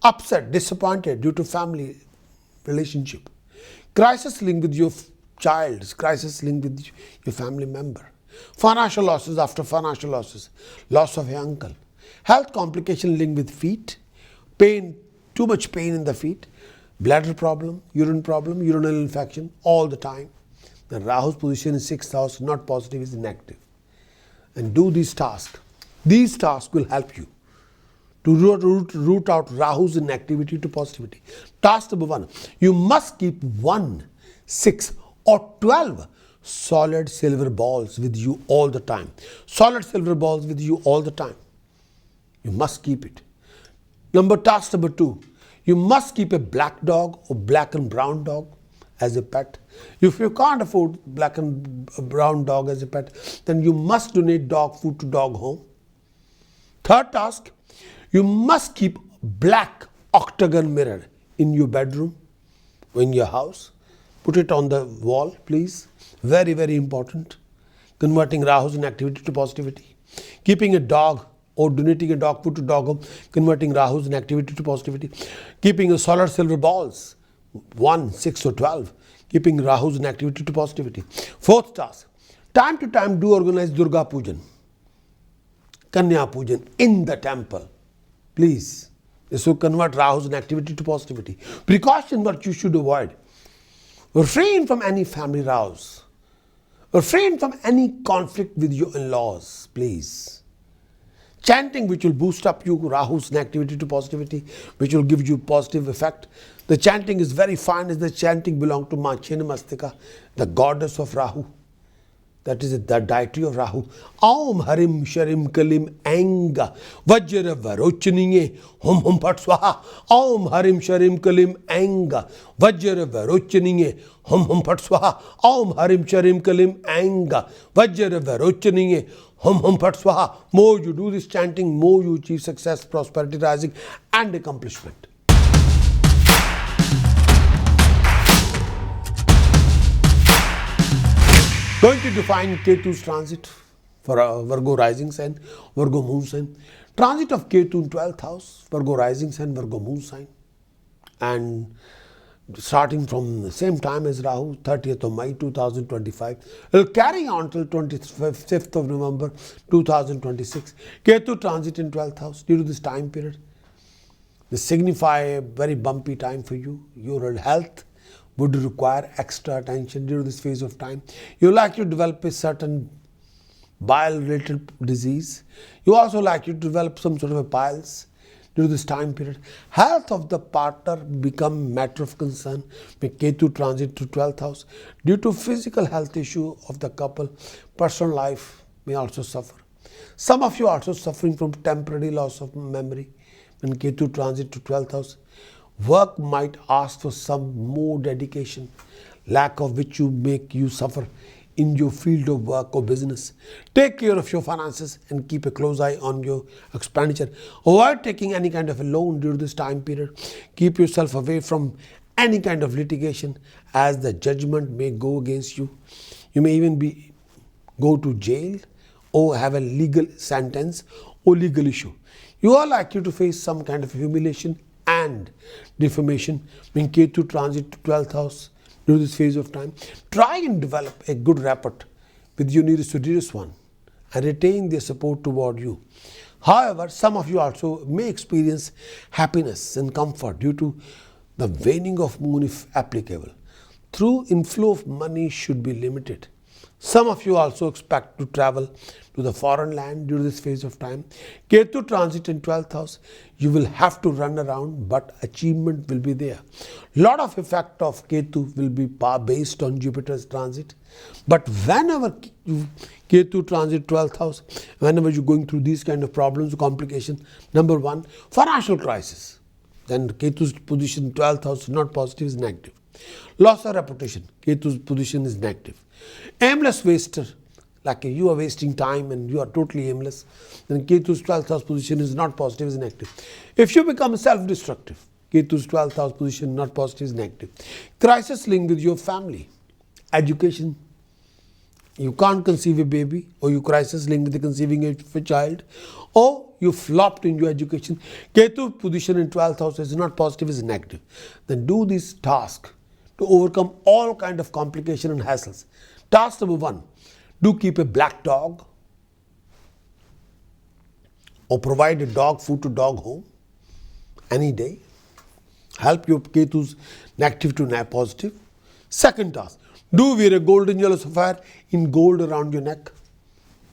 upset, disappointed due to family relationship, crisis linked with your child, crisis linked with your family member, Financial losses after financial losses. Loss of your uncle. Health complication linked with feet. Pain, too much pain in the feet. Bladder problem, urinary infection all the time. Then Rahu's position in 6th house, not positive, is negative. And do these tasks. These tasks will help you to root out Rahu's inactivity to positivity. Task number 1. You must keep 1, 6 or 12 solid silver balls with you all the time. Solid silver balls with you all the time. You must keep it. Task number 2. You must keep a black dog or black and brown dog as a pet. If you can't afford black and brown dog as a pet, then you must donate dog food to dog home. Third task, you must keep black octagon mirror in your bedroom or in your house. Put it on the wall, please. Very, very important. Converting Rahu's inactivity to positivity. Keeping a dog or donating a dog food to dog home, converting Rahu's inactivity to positivity. Keeping a solid silver balls, 1, 6 or 12, keeping Rahu's inactivity to positivity. Fourth task, time to time do organize Durga Pujan, Kanya Pujan in the temple. Please, this will convert Rahu's inactivity to positivity. Precaution what you should avoid. Refrain from any family rows. Refrain from any conflict with your in-laws, please. Chanting which will boost up you Rahu's inactivity to positivity, which will give you positive effect. The chanting is very fine as the chanting belongs to Ma Chinamastika, the goddess of Rahu. That is the deity of Rahu. Aum Harim Sharim Kalim Anga Vajra Varochaniye Hum Hum Pat Swaha. Aum Harim Sharim Kalim Anga Vajra Varochaniye Hum Hum Pat Swaha. Aum Harim Sharim Kalim Anga Vajra Varochaniye Hum Hum Pat Swaha. More you do this chanting, more you achieve success, prosperity, rising and accomplishment. Going to define Ketu's transit for a Virgo rising sign, Virgo moon sign. Transit of Ketu in 12th house, Virgo rising sign, Virgo moon sign. And starting from the same time as Rahu, 30th of May 2025. It will carry on till 25th of November 2026. Ketu transit in 12th house due to this time period. This signify a very bumpy time for you. Your health would require extra attention during this phase of time. You like to develop a certain bile-related disease. You also like to develop some sort of a piles during this time period. Health of the partner become matter of concern with Ketu transit to 12th house. Due to physical health issue of the couple, personal life may also suffer. Some of you are also suffering from temporary loss of memory when Ketu transit to 12th house. Work might ask for some more dedication, lack of which you make you suffer in your field of work or business. Take care of your finances and keep a close eye on your expenditure. Avoid taking any kind of a loan during this time period. Keep yourself away from any kind of litigation as the judgment may go against you. You may even go to jail or have a legal sentence or legal issue. You are likely to face some kind of humiliation and defamation when Ketu transit to 12th house during this phase of time. Try and develop a good rapport with your nearest to dearest one and retain their support toward you. However, some of you also may experience happiness and comfort due to the waning of moon if applicable. Through inflow of money should be limited. Some of you also expect to travel to the foreign land during this phase of time. Ketu transit in 12th house, you will have to run around, but achievement will be there. Lot of effect of Ketu will be based on Jupiter's transit. But whenever Ketu transit 12th house, whenever you're going through these kind of problems or complications, number one, financial crisis. Then Ketu's position in 12th house is not positive, is negative. Loss of reputation, Ketu's position is negative. Aimless waster, like you are wasting time and you are totally aimless, then Ketu's 12th house position is not positive, is negative. If you become self-destructive, Ketu's 12th house position not positive, is negative. Crisis linked with your family, education. You can't conceive a baby, or you crisis linked with the conceiving of a child, or you flopped in your education. Ketu position in 12th house is not positive, is negative. Then do this task to overcome all kind of complication and hassles. Task number one, Do keep a black dog or provide a dog food to dog home any day. Help your Ketu's negative to positive. Second task, do wear a golden yellow sapphire in gold around your neck.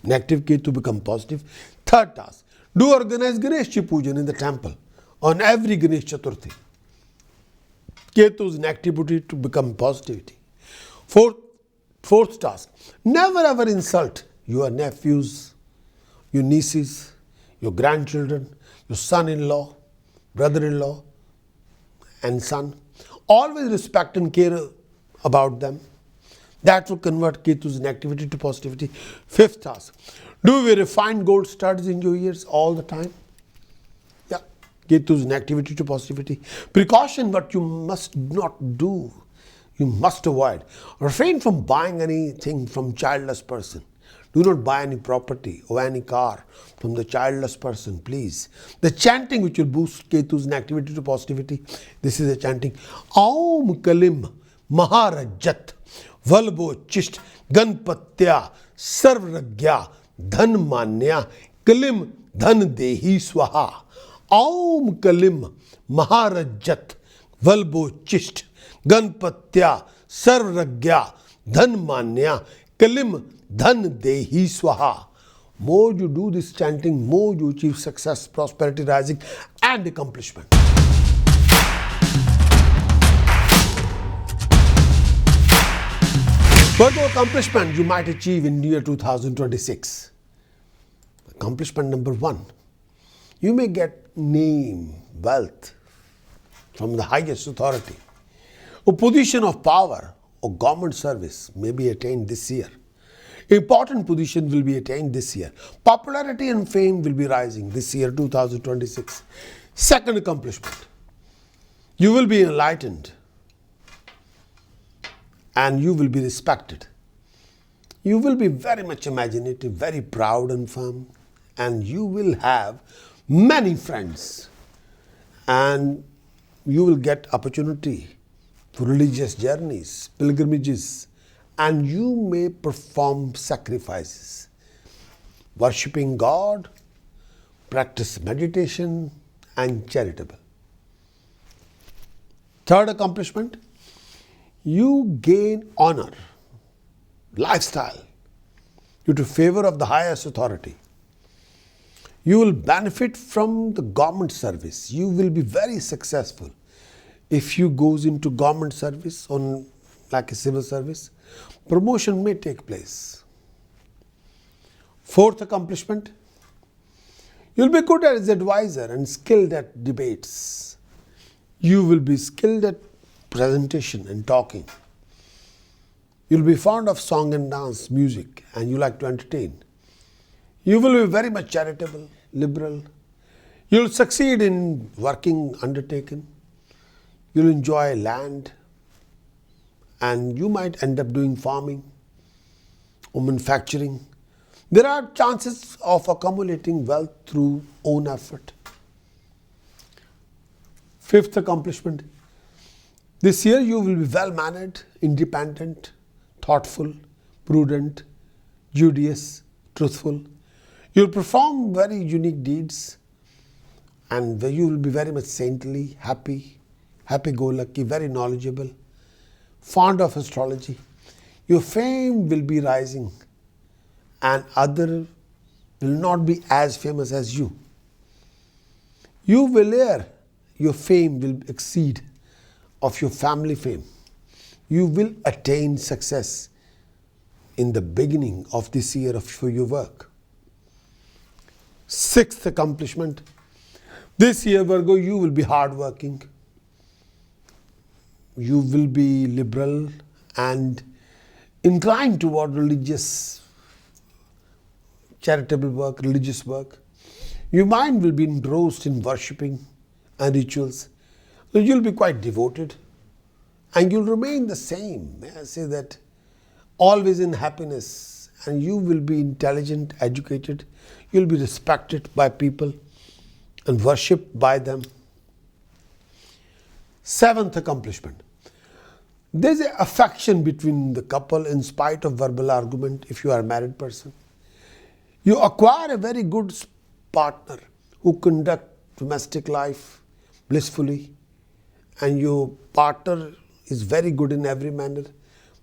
Negative Ketu become positive. Third task, do organize Ganesh Ji Pujan in the temple on every Ganesh Chaturthi. Ketu's negativity to become positivity. Fourth task, never ever insult your nephews, your nieces, your grandchildren, your son-in-law, brother-in-law, and son. Always respect and care about them. That will convert Ketu's negativity to positivity. Fifth task, do wear refined gold studs in your ears all the time. Yeah, Ketu's negativity to positivity. Precaution, what you must not do. You must avoid. Refrain from buying anything from childless person. Do not buy any property or any car from the childless person, please. The chanting which will boost Ketu's negativity to positivity. This is a chanting. Aum Kalim Maharajat Valbo Chist Ganpatya Sarvragya Dhan Manya Kalim Dhan Dehi Swaha. Aum Kalim Maharajat Valbo Chist Ganpatya Sarvragya Dhan Manya Kalim Dhan Dehi Swaha. More you do this chanting, more you achieve success, prosperity, rising, and accomplishment. Virgo accomplishment you might achieve in year 2026. Accomplishment number 1. You may get name, wealth from the highest authority. A position of power or government service may be attained this year. Important position will be attained this year. Popularity and fame will be rising this year 2026. Second accomplishment, you will be enlightened and you will be respected. You will be very much imaginative, very proud and firm, and you will have many friends, and you will get opportunity for religious journeys, pilgrimages, and you may perform sacrifices, worshipping God, practice meditation, and charitable. Third accomplishment, you gain honor, lifestyle, due to favor of the highest authority. You will benefit from the government service. You will be very successful if you goes into government service on like a civil service. Promotion may take place. Fourth accomplishment, you'll be good as advisor and skilled at debates. You will be skilled at presentation and talking. You'll be fond of song and dance, music, and you like to entertain. You will be very much charitable, liberal. You'll succeed in working undertaken. You'll enjoy land, and you might end up doing farming or manufacturing. There are chances of accumulating wealth through own effort. Fifth accomplishment, this year you will be well-mannered, independent, thoughtful, prudent, judicious, truthful. You'll perform very unique deeds, and you will be very much saintly, happy-go-lucky, very knowledgeable, fond of astrology. Your fame will be rising, and others will not be as famous as you. You will hear your fame will exceed of your family fame. You will attain success in the beginning of this year for your work. Sixth accomplishment, this year, Virgo, you will be hardworking. You will be liberal and inclined toward religious, charitable work, religious work. Your mind will be engrossed in worshipping and rituals. So you'll be quite devoted, and you'll remain the same. May I say that? Always in happiness, and you will be intelligent, educated. You'll be respected by people and worshipped by them. Seventh accomplishment, There's an affection between the couple in spite of verbal argument if you are a married person. You acquire a very good partner who conduct domestic life blissfully, and your partner is very good in every manner,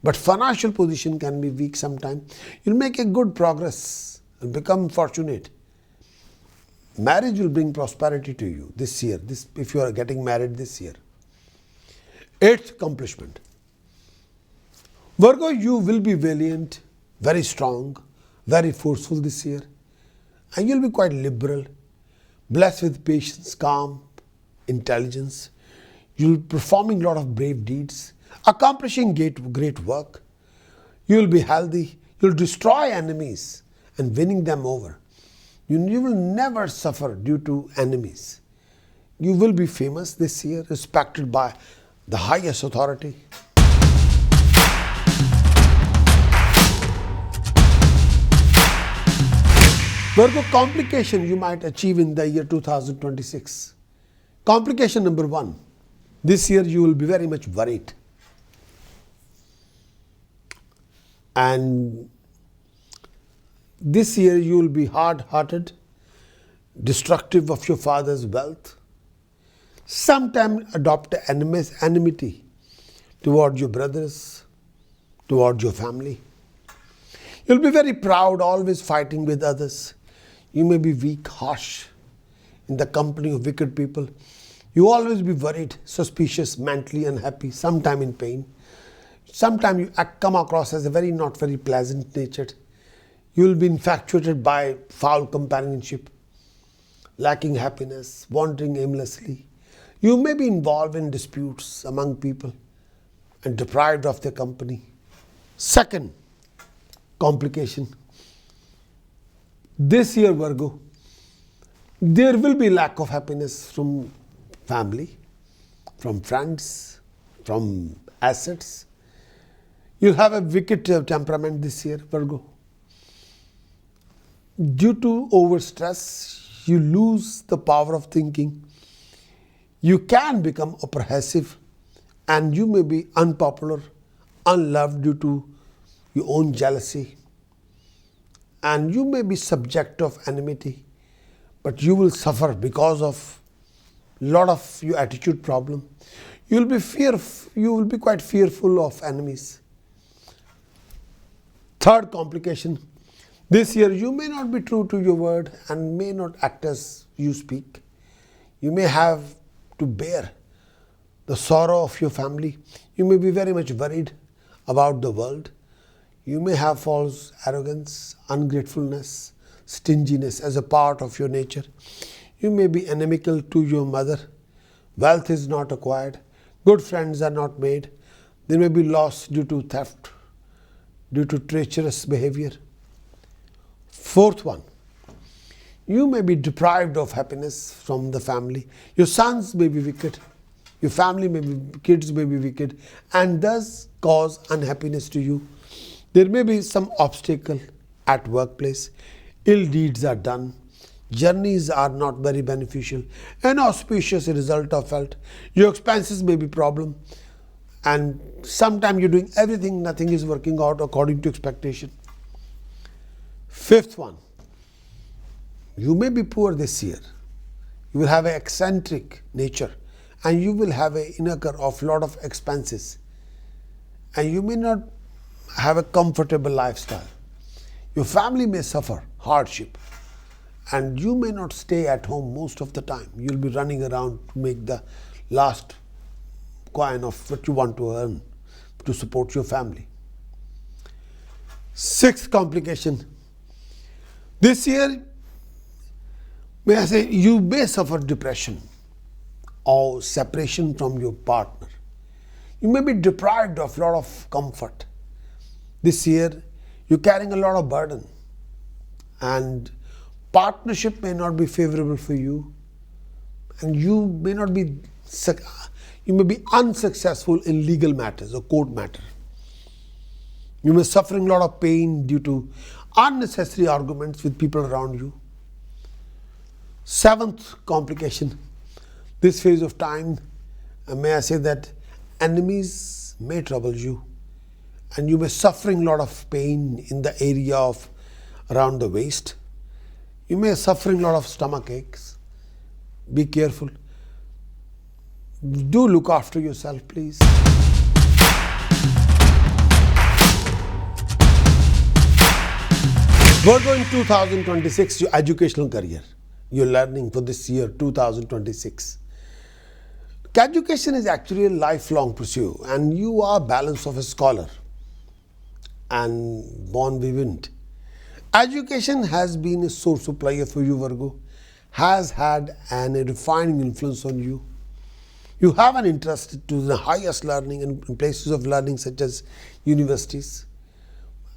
but financial position can be weak sometimes. You'll make a good progress and become fortunate. Marriage will bring prosperity to you this year, if you are getting married this year. Eighth accomplishment. Virgo, you will be valiant, very strong, very forceful this year, and you'll be quite liberal, blessed with patience, calm, intelligence. You'll be performing a lot of brave deeds, accomplishing great work. You'll be healthy. You'll destroy enemies and winning them over. You will never suffer due to enemies. You will be famous this year, respected by the highest authority. Virgo, complication you might achieve in the year 2026. Complication number 1. This year you will be very much worried. And this year you will be hard-hearted, destructive of your father's wealth. Sometimes adopt enmity toward your brothers, toward your family. You'll be very proud, always fighting with others. You may be weak, harsh in the company of wicked people. You always be worried, suspicious, mentally unhappy, sometime in pain. Sometimes you come across as a not very pleasant natured. You will be infatuated by foul companionship, lacking happiness, wandering aimlessly. You may be involved in disputes among people and deprived of their company. Second complication. This year, Virgo, there will be lack of happiness from family, from friends, from assets. You'll have a wicked temperament this year, Virgo. Due to overstress, you lose the power of thinking. You can become apprehensive, and you may be unpopular, unloved due to your own jealousy. And you may be subject of enmity, but you will suffer because of lot of your attitude problem. You will be quite fearful of enemies. Third complication. This year you may not be true to your word and may not act as you speak. You may have to bear the sorrow of your family. You may be very much worried about the world. You may have false arrogance, ungratefulness, stinginess as a part of your nature. You may be inimical to your mother. Wealth is not acquired. Good friends are not made. There may be loss due to theft, due to treacherous behavior. Fourth one. You may be deprived of happiness from the family. Your sons may be wicked. Your family kids may be wicked and thus cause unhappiness to you. There may be some obstacle at workplace. Ill deeds are done. Journeys are not very beneficial. An auspicious result of felt. Your expenses may be problem. And sometimes you're doing everything, nothing is working out according to expectation. Fifth one. You may be poor this year. You will have an eccentric nature and you will have an incur of lot of expenses. And you may not have a comfortable lifestyle. Your family may suffer hardship and you may not stay at home most of the time. You'll be running around to make the last coin of what you want to earn to support your family. Sixth complication. This year, may I say, you may suffer depression or separation from your partner. You may be deprived of a lot of comfort. This year, you're carrying a lot of burden and partnership may not be favorable for you and you may be unsuccessful in legal matters or court matter. You may be suffering a lot of pain due to unnecessary arguments with people around you. Seventh complication. This phase of time, may I say that enemies may trouble you, and you may suffering a lot of pain in the area of around the waist. You may suffering a lot of stomach aches. Be careful. Do look after yourself, please. Virgo, in 2026, your educational career, your learning for this year 2026. Education is actually a lifelong pursuit, and you are balance of a scholar and born vivant. Education has been a source of pleasure for you, Virgo, has had a refining influence on you. You have an interest to the highest learning and places of learning such as universities,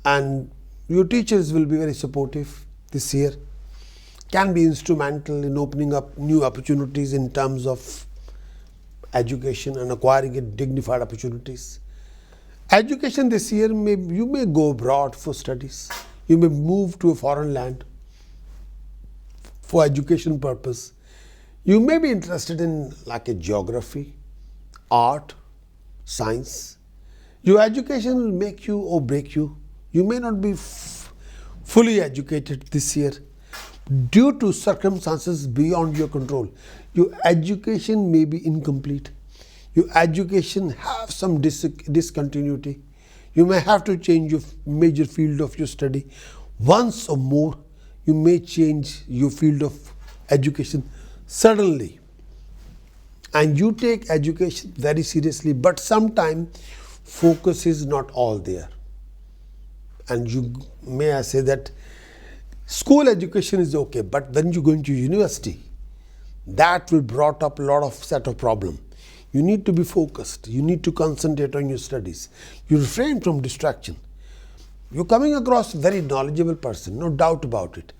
and your teachers will be very supportive this year, can be instrumental in opening up new opportunities in terms of education and acquiring dignified opportunities. Education this year, you may go abroad for studies. You may move to a foreign land for education purpose. You may be interested in like a geography, art, science. Your education will make you or break you. You may not be fully educated this year due to circumstances beyond your control. Your education may be incomplete. Your education have some discontinuity. You may have to change your major field of your study once or more. You may change your field of education suddenly, and you take education very seriously, but sometimes focus is not all there, and you may I say that school education is okay, but then you go into university, that will brought up a lot of set of problem. You need to be focused. You need to concentrate on your studies. You refrain from distraction. You're coming across a very knowledgeable person, no doubt about it,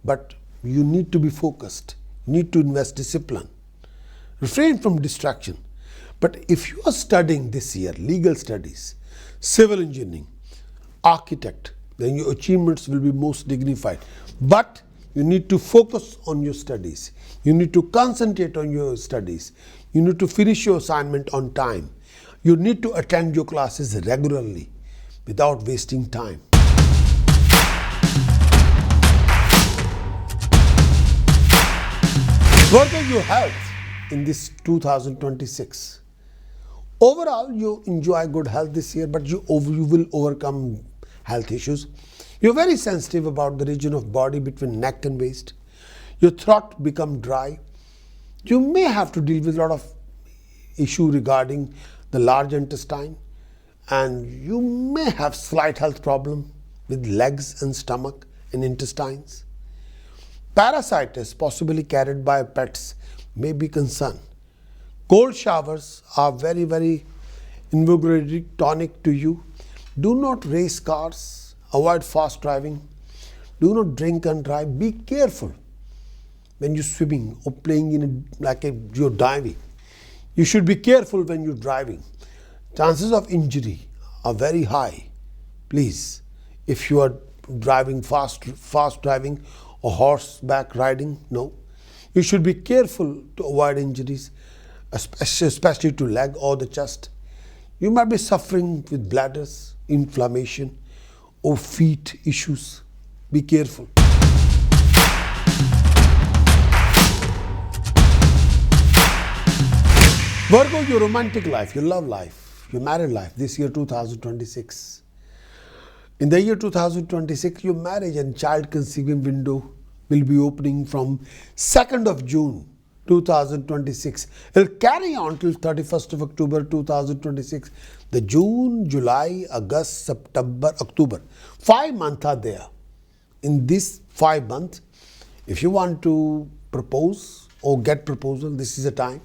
but you need to be focused. You need to invest discipline. Refrain from distraction. But if you are studying this year legal studies, civil engineering, architect, then your achievements will be most dignified. But you need to focus on your studies. You need to concentrate on your studies. You need to finish your assignment on time. You need to attend your classes regularly without wasting time. Virgo, your health in this 2026. Overall, you enjoy good health this year, but you will overcome health issues. You're very sensitive about the region of body between neck and waist. Your throat become dry. You may have to deal with a lot of issue regarding the large intestine, and you may have slight health problem with legs and stomach and intestines. Parasites possibly carried by pets may be concerned. Cold showers are very, very invigorating, tonic to you. Do not race cars. Avoid fast driving. Do not drink and drive. Be careful when you're swimming or playing in you're diving. You should be careful when you're driving. Chances of injury are very high. Please, if you are driving fast driving or horseback riding, no. You should be careful to avoid injuries, especially to leg or the chest. You might be suffering with bladders, inflammation, or feet issues. Be careful. Virgo, your romantic life, your love life, your married life, this year 2026. In the year 2026, your marriage and child conceiving window will be opening from 2nd of June 2026. It will carry on till 31st of October 2026. The June, July, August, September, October. 5 months are there. In these 5 months, if you want to propose or get proposal, this is the time.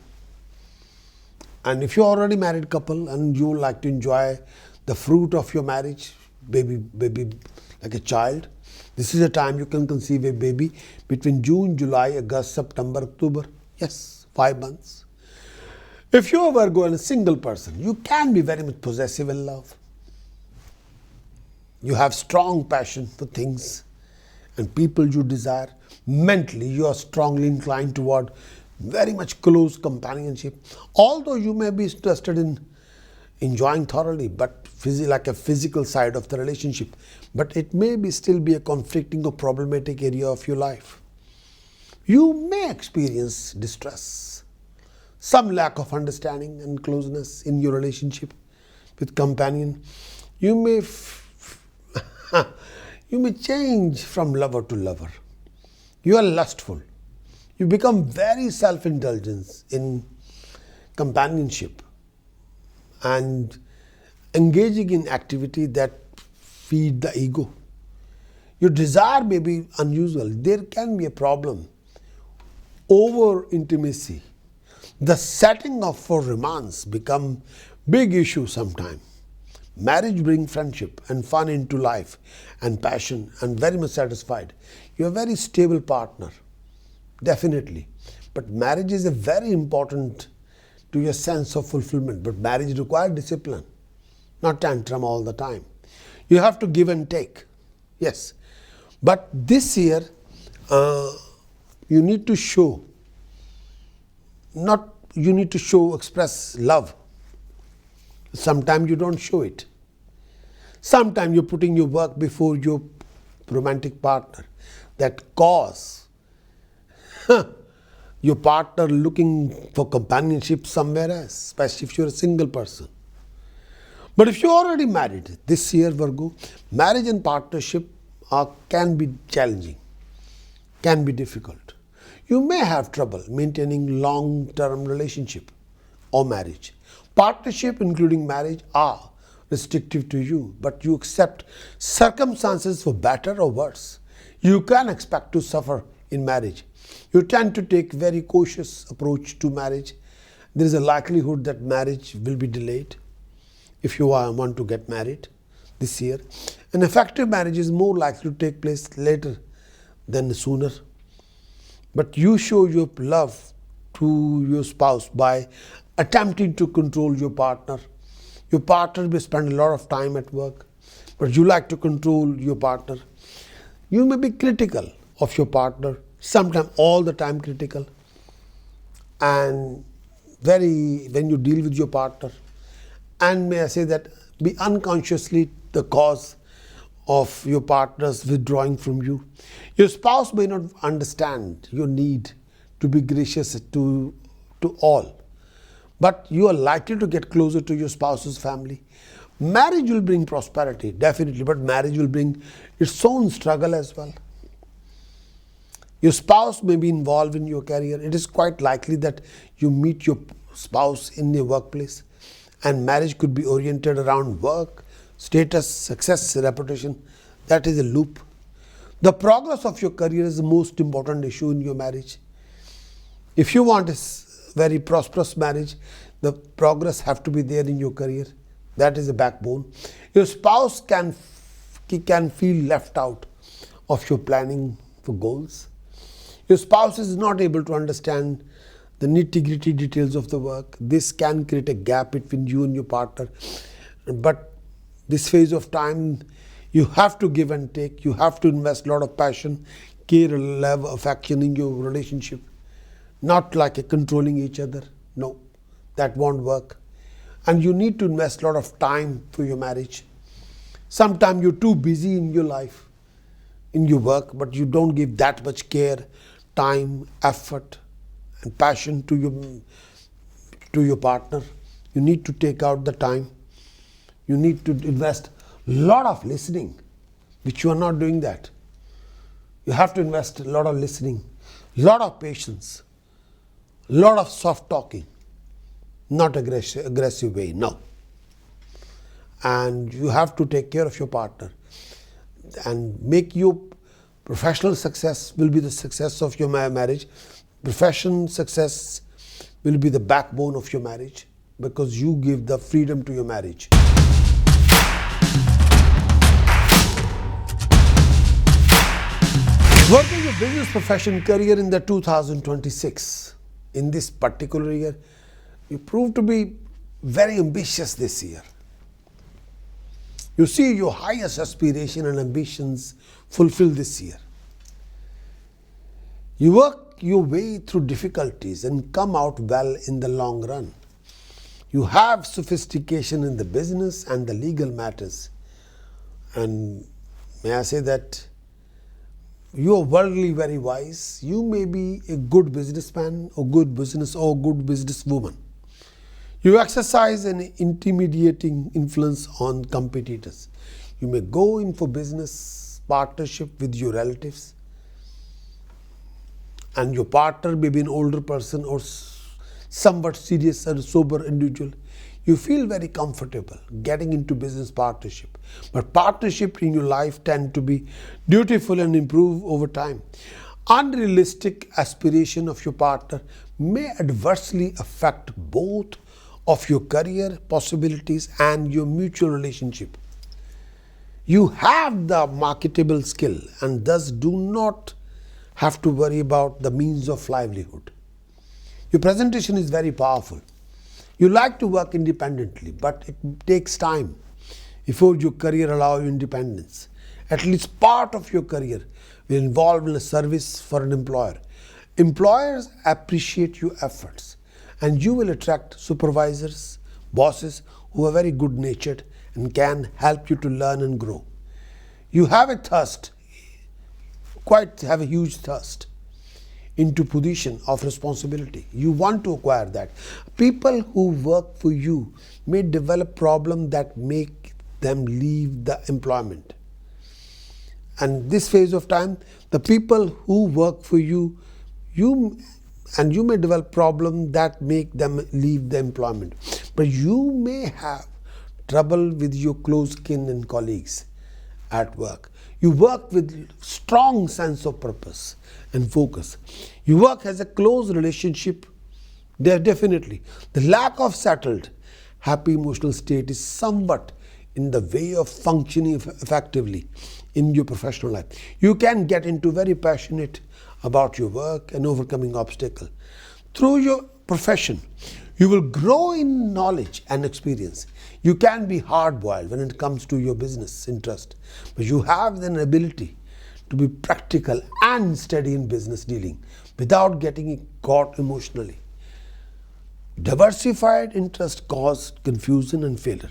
And if you're already married couple and you like to enjoy the fruit of your marriage, baby like a child, this is a time you can conceive a baby between June, July, August, September, October. Yes, 5 months. If you're a Virgo and a single person, you can be very much possessive in love. You have strong passion for things and people you desire. Mentally, you are strongly inclined toward very much close companionship. Although you may be interested in enjoying thoroughly, but like a physical side of the relationship. But it may still be a conflicting or problematic area of your life. You may experience distress, some lack of understanding and closeness in your relationship with companion. You may you may change from lover to lover. You are lustful. You become very self-indulgent in companionship and engaging in activity that feed the ego. Your desire may be unusual. There can be a problem over intimacy. The setting of for romance become big issue sometime. Marriage brings friendship and fun into life and passion and very much satisfied. You are a very stable partner, definitely. But marriage is a very important to your sense of fulfillment. But marriage requires discipline, not tantrum all the time. You have to give and take, yes. But this year, you need to show, express love. Sometimes you don't show it. Sometimes you're putting your work before your romantic partner. That cause your partner looking for companionship somewhere else, especially if you're a single person. But if you're already married, this year, Virgo, marriage and partnership can be challenging, can be difficult. You may have trouble maintaining long-term relationship or marriage. Partnership, including marriage, are restrictive to you, but you accept circumstances for better or worse. You can expect to suffer in marriage. You tend to take very cautious approach to marriage. There is a likelihood that marriage will be delayed if you want to get married this year. An effective marriage is more likely to take place later than sooner. But you show your love to your spouse by attempting to control your partner. Your partner may spend a lot of time at work, but you like to control your partner. You may be critical of your partner, sometimes all the time critical, and when you deal with your partner, and may I say that be unconsciously the cause of your partner's withdrawing from you. Your spouse may not understand your need to be gracious to all, but you are likely to get closer to your spouse's family. Marriage will bring prosperity, definitely, but marriage will bring its own struggle as well. Your spouse may be involved in your career. It is quite likely that you meet your spouse in your workplace, and marriage could be oriented around work, status, success, reputation. That is a loop. The progress of your career is the most important issue in your marriage. If you want a very prosperous marriage, the progress have to be there in your career. That is the backbone. Your spouse can feel left out of your planning for goals. Your spouse is not able to understand the nitty-gritty details of the work. This can create a gap between you and your partner. But this phase of time, you have to give and take. You have to invest a lot of passion, care, love, affection in your relationship. Not like a controlling each other. No, that won't work. And you need to invest a lot of time for your marriage. Sometimes you're too busy in your life, in your work, but you don't give that much care, time, effort, and passion to your partner. You need to take out the time. You need to invest a lot of listening, which you are not doing that. You have to invest a lot of listening, a lot of patience, a lot of soft talking, not aggressive way, no. And you have to take care of your partner and make your professional success will be the success of your marriage. Professional success will be the backbone of your marriage because you give the freedom to your marriage. Working your business, profession, career in the 2026. In this particular year, you prove to be very ambitious this year. You see your highest aspiration and ambitions fulfilled this year. You work your way through difficulties and come out well in the long run. You have sophistication in the business and the legal matters. And may I say that you are worldly very wise. You may be a good businessman or good businesswoman. You exercise an intimidating influence on competitors. You may go in for business partnership with your relatives, and your partner may be an older person or somewhat serious and sober individual. You feel very comfortable getting into business partnership. But partnership in your life tend to be dutiful and improve over time. Unrealistic aspiration of your partner may adversely affect both of your career possibilities and your mutual relationship. You have the marketable skill and thus do not have to worry about the means of livelihood. Your presentation is very powerful. You like to work independently, but it takes time before your career allows you independence. At least part of your career will involve in a service for an employer. Employers appreciate your efforts, and you will attract supervisors, bosses who are very good natured and can help you to learn and grow. You have a thirst, have a huge thirst into position of responsibility. You want to acquire that. People who work for you may develop problems that make them leave the employment. And this phase of time, the people who work for you may develop problems that make them leave the employment. But you may have trouble with your close kin and colleagues at work. You work with strong sense of purpose and focus. Your work has a close relationship there definitely. The lack of settled, happy emotional state is somewhat in the way of functioning effectively in your professional life. You can get into very passionate about your work and overcoming obstacles. Through your profession, you will grow in knowledge and experience. You can be hard-boiled when it comes to your business interest, but you have an ability to be practical and steady in business dealing without getting caught emotionally. Diversified interest cause confusion and failure.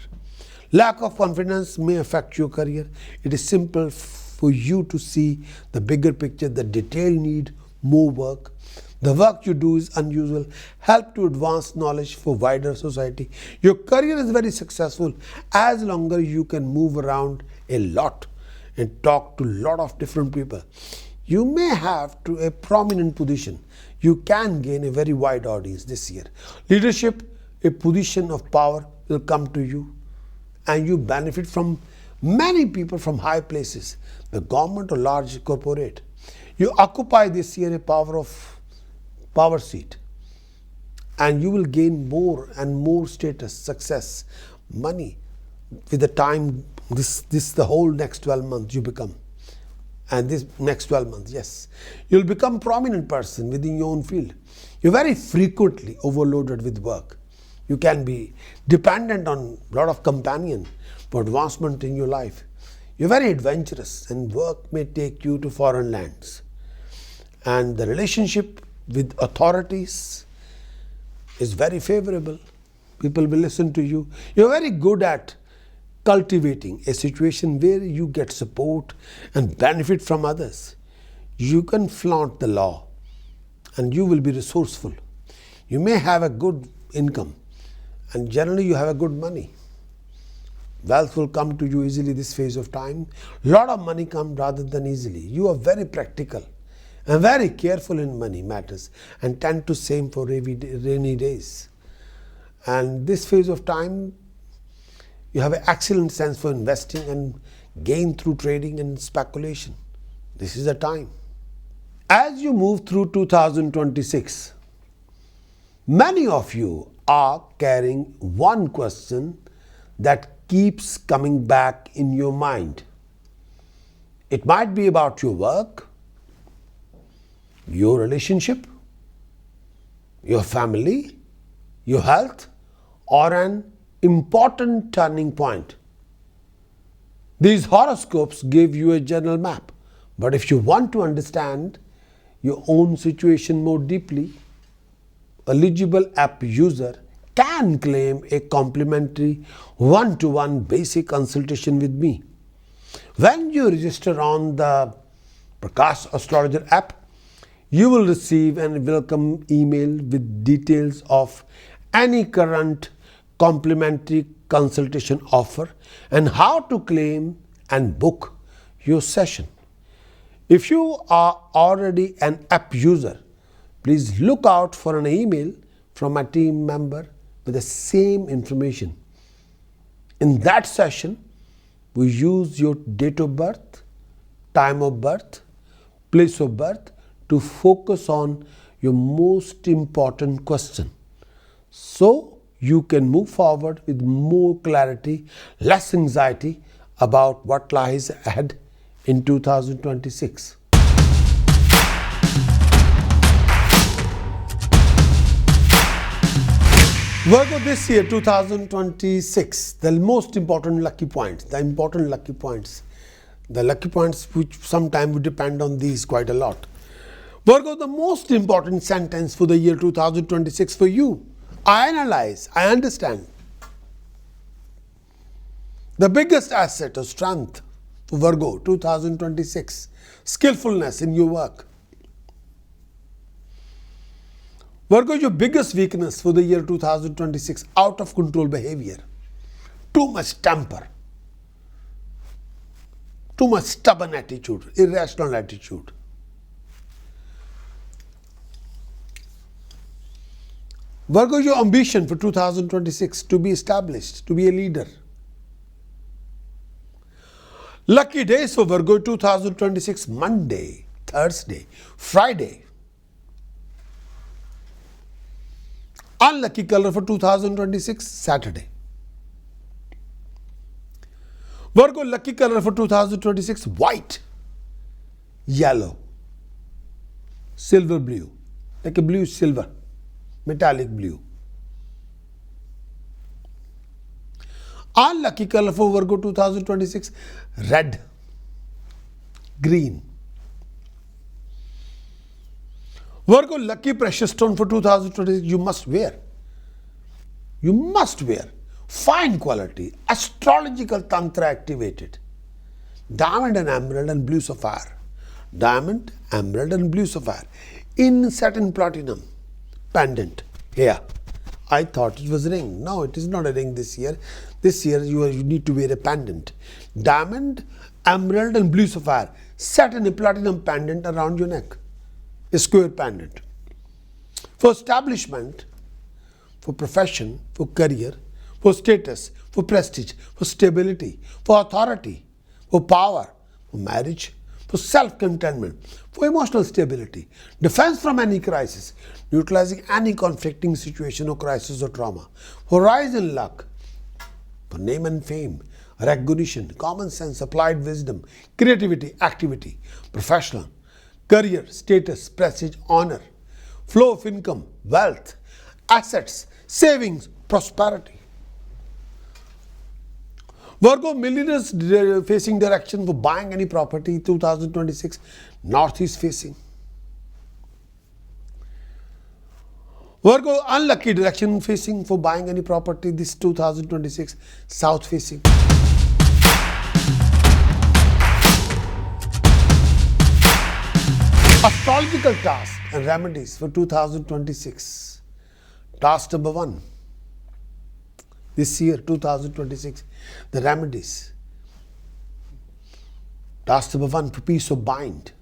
Lack of confidence may affect your career. It is simple for you to see the bigger picture. The detail need more work. The work you do is unusual. Help to advance knowledge for wider society. Your career is very successful as long as you can move around a lot and talk to a lot of different people. You may have to a prominent position. You can gain a very wide audience this year. Leadership, a position of power will come to you, and you benefit from many people from high places, the government or large corporate. You occupy this year a power seat, and you will gain more and more status, success, money with the time. The whole next 12 months you become, and this next 12 months, yes, you'll become prominent person within your own field. You're very frequently overloaded with work. You can be dependent on a lot of companion for advancement in your life. You're very adventurous, and work may take you to foreign lands. And the relationship with authorities is very favorable. People will listen to you. You're very good at cultivating a situation where you get support and benefit from others. You can flaunt the law, and you will be resourceful. You may have a good income, and generally you have a good money. Wealth will come to you easily this phase of time. A lot of money comes rather than easily. You are very practical and very careful in money matters and tend to save for rainy days. And this phase of time, you have an excellent sense for investing and gain through trading and speculation. This is the time. As you move through 2026, many of you are carrying one question that keeps coming back in your mind. It might be about your work, your relationship, your family, your health, or an important turning point. These horoscopes give you a general map, but if you want to understand your own situation more deeply, eligible app user can claim a complimentary one-to-one basic consultation with me. When you register on the Prakash Astrologer app, you will receive a welcome email with details of any current complimentary consultation offer and how to claim and book your session. If you are already an app user, please look out for an email from a team member with the same information. In that session, we use your date of birth, time of birth, place of birth to focus on your most important question, so you can move forward with more clarity, less anxiety about what lies ahead in 2026. Virgo, this year 2026, the most important lucky points, the lucky points which sometimes would depend on these quite a lot. Virgo, the most important sentence for the year 2026 for you. I analyze, I understand. The biggest asset or strength for Virgo 2026, skillfulness in your work. Virgo, your biggest weakness for the year 2026, out of control behavior, too much temper, too much stubborn attitude, irrational attitude. Virgo, your ambition for 2026, to be established, to be a leader. Lucky days for Virgo 2026, Monday, Thursday, Friday. Unlucky color for 2026, Saturday. Virgo, lucky color for 2026, white, yellow, silver blue, like a blue silver, metallic blue. Unlucky color for Virgo 2026, red, green. Virgo, lucky precious stone for 2026, you must wear. You must wear. Fine quality, astrological tantra activated. Diamond and emerald and blue sapphire. Diamond, emerald and blue sapphire. In satin platinum pendant here. I thought it was a ring. No, it is not a ring this year. This year you need to wear a pendant. Diamond, emerald and blue sapphire. Satin platinum pendant around your neck. A square pendant. For establishment, for profession, for career, for status, for prestige, for stability, for authority, for power, for marriage, for self-contentment, for emotional stability, defense from any crisis, neutralizing any conflicting situation or crisis or trauma, for rise in luck, for name and fame, recognition, common sense, applied wisdom, creativity, activity, professional, career, status, prestige, honor, flow of income, wealth, assets, savings, prosperity. Virgo, millionaires facing direction for buying any property 2026, northeast facing. Virgo, unlucky direction facing for buying any property this 2026, south facing. Astrological tasks and remedies for 2026. Task number 1. This year, 2026, the remedies. Task number 1, for peace of mind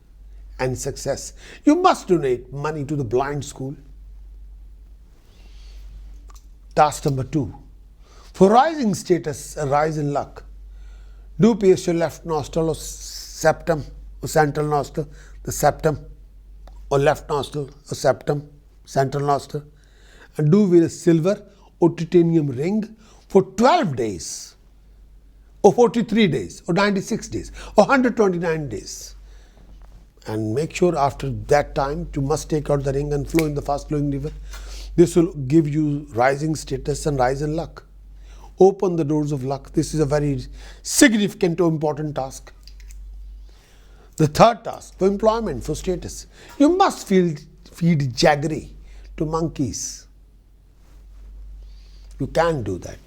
and success. You must donate money to the blind school. Task number 2, for rising status and rise in luck. Do pierce your left nostril or septum or central nostril, the septum, or left nostril or septum, central nostril, and do wear a silver or titanium ring for 12 days, or 43 days, or 96 days, or 129 days. And make sure after that time you must take out the ring and flow in the fast flowing river. This will give you rising status and rise in luck. Open the doors of luck. This is a very significant or important task. The third task, for employment, for status. You must feed jaggery to monkeys. You can do that.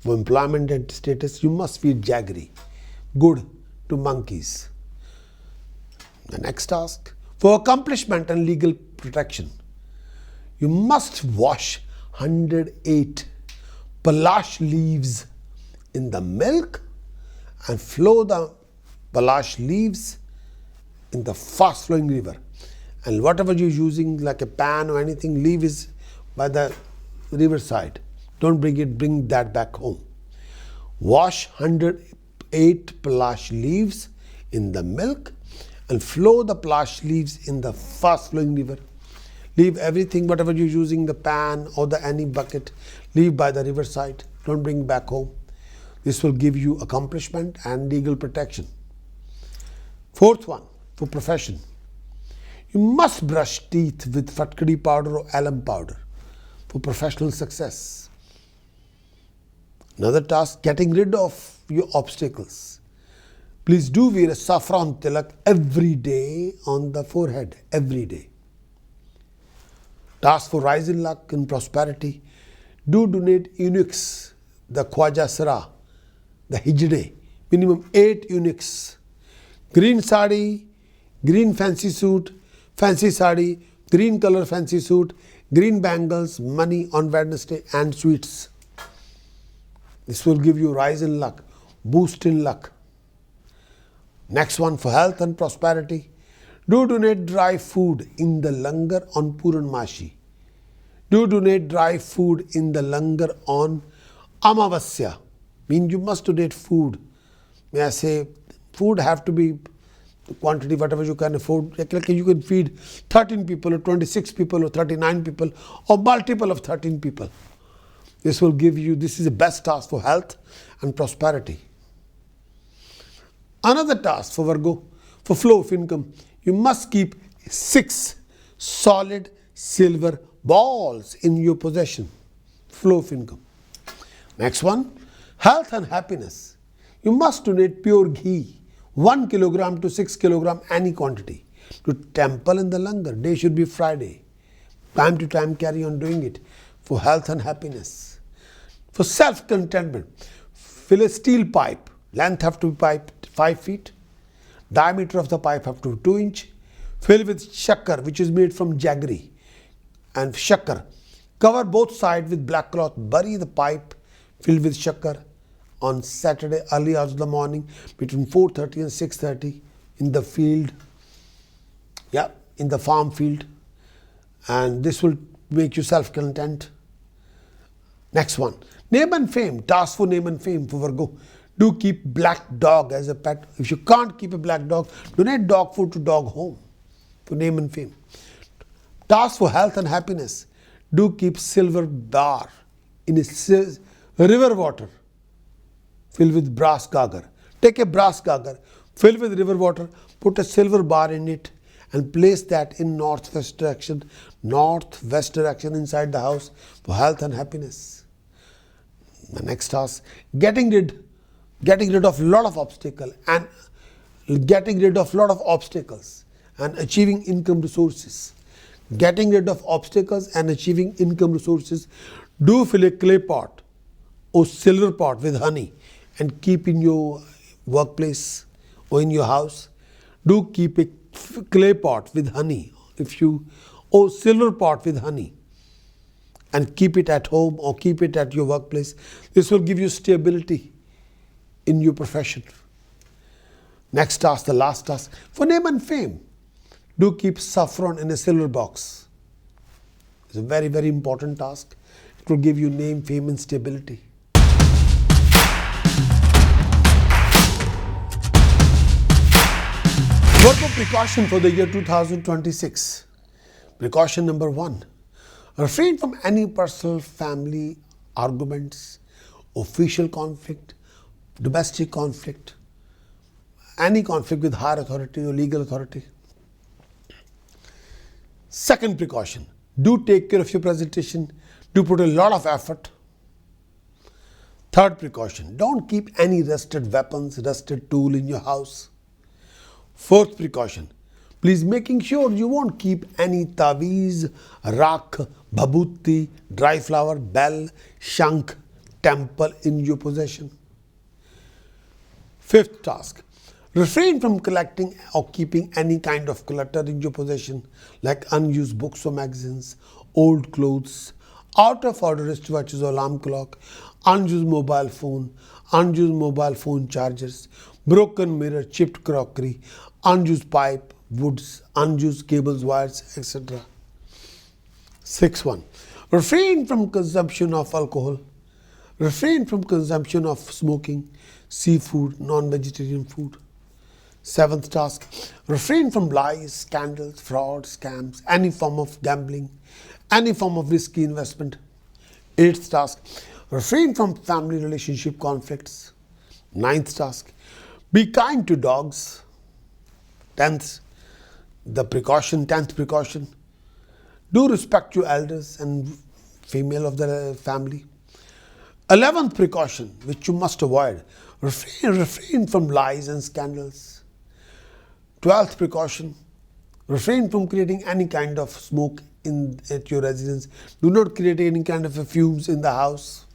For employment and status, you must feed jaggery, good to monkeys. The next task, for accomplishment and legal protection, you must wash 108 palash leaves in the milk and flow the palash leaves in the fast flowing river. And whatever you're using, like a pan or anything, leave is by the riverside. Don't bring that back home. Wash 108 palash leaves in the milk and flow the palash leaves in the fast flowing river. Leave everything, whatever you're using, the pan or any bucket, leave by the riverside. Don't bring back home. This will give you accomplishment and legal protection. Fourth one, for profession. You must brush teeth with fatkadi powder or alum powder for professional success. Another task, getting rid of your obstacles. Please do wear a saffron tilak every day on the forehead, every day. Task for rise in luck and prosperity. Do donate eunuchs, the Khwaja Sara, the Hijde, minimum 8 eunuchs. Green sari, green fancy suit, fancy sari, green color fancy suit, green bangles, money on Wednesday and sweets. This will give you rise in luck, boost in luck. Next one, for health and prosperity. Do donate dry food in the langar on Puranmashi. Do donate dry food in the langar on Amavasya. Means you must donate food. May I say, food have to be the quantity, whatever you can afford. Like you can feed 13 people or 26 people or 39 people or multiple of 13 people. This will give you, this is the best task for health and prosperity. Another task for Virgo, for flow of income, you must keep 6 solid silver balls in your possession. Flow of income. Next one, health and happiness. You must donate pure ghee, 1 kilogram to 6 kilogram, any quantity, to temple in the langar. Day should be Friday. Time to time carry on doing it for health and happiness. For self-contentment, fill a steel pipe. Length have to be piped 5 feet. Diameter of the pipe have to be 2 inch. Fill with shakkar, which is made from jaggery and shakkar. Cover both sides with black cloth. Bury the pipe filled with shakkar on Saturday early hours of the morning between 4:30 and 6:30 in the field. In the farm field. And this will make you self-content. Next one, name and fame. Task for name and fame for Virgo. Do keep black dog as a pet. If you can't keep a black dog, donate dog food to dog home for name and fame. Task for health and happiness. Do keep silver bar in a river water filled with brass gagar. Take a brass gagar, fill with river water, put a silver bar in it and place that in northwest direction inside the house for health and happiness. The next task, getting rid of lot of obstacles and achieving income resources. Getting rid of obstacles and achieving income resources. Do fill a clay pot or silver pot with honey and keep in your workplace or in your house. Do keep a clay pot with honey or silver pot with honey and keep it at home or keep it at your workplace. This will give you stability in your profession. Next task, the last task, for name and fame. Do keep saffron in a silver box. It's a very, very important task. It will give you name, fame and stability. Virgo precaution for the year 2026. Precaution number 1. Refrain from any personal family arguments, official conflict, domestic conflict, any conflict with higher authority or legal authority. Second precaution, do take care of your presentation. Do put a lot of effort. Third precaution, don't keep any rusted weapons, rusted tool in your house. Fourth precaution, Please making sure you won't keep any taweez, rak, bhabooti, dry flower, bell, shank, temple in your possession. Fifth task. Refrain from collecting or keeping any kind of clutter in your possession, like unused books or magazines, old clothes, out of order wristwatches or alarm clock, unused mobile phone chargers, broken mirror, chipped crockery, unused pipe, woods, unused cables, wires, etc. Sixth one. Refrain from consumption of alcohol. Refrain from consumption of smoking, seafood, non-vegetarian food. Seventh task. Refrain from lies, scandals, fraud, scams, any form of gambling, any form of risky investment. Eighth task. Refrain from family relationship conflicts. Ninth task. Be kind to dogs. Tenth precaution. Do respect your elders and female of the family. 11th precaution, which you must avoid. Refrain from lies and scandals. 12th precaution. Refrain from creating any kind of smoke at your residence. Do not create any kind of fumes in the house.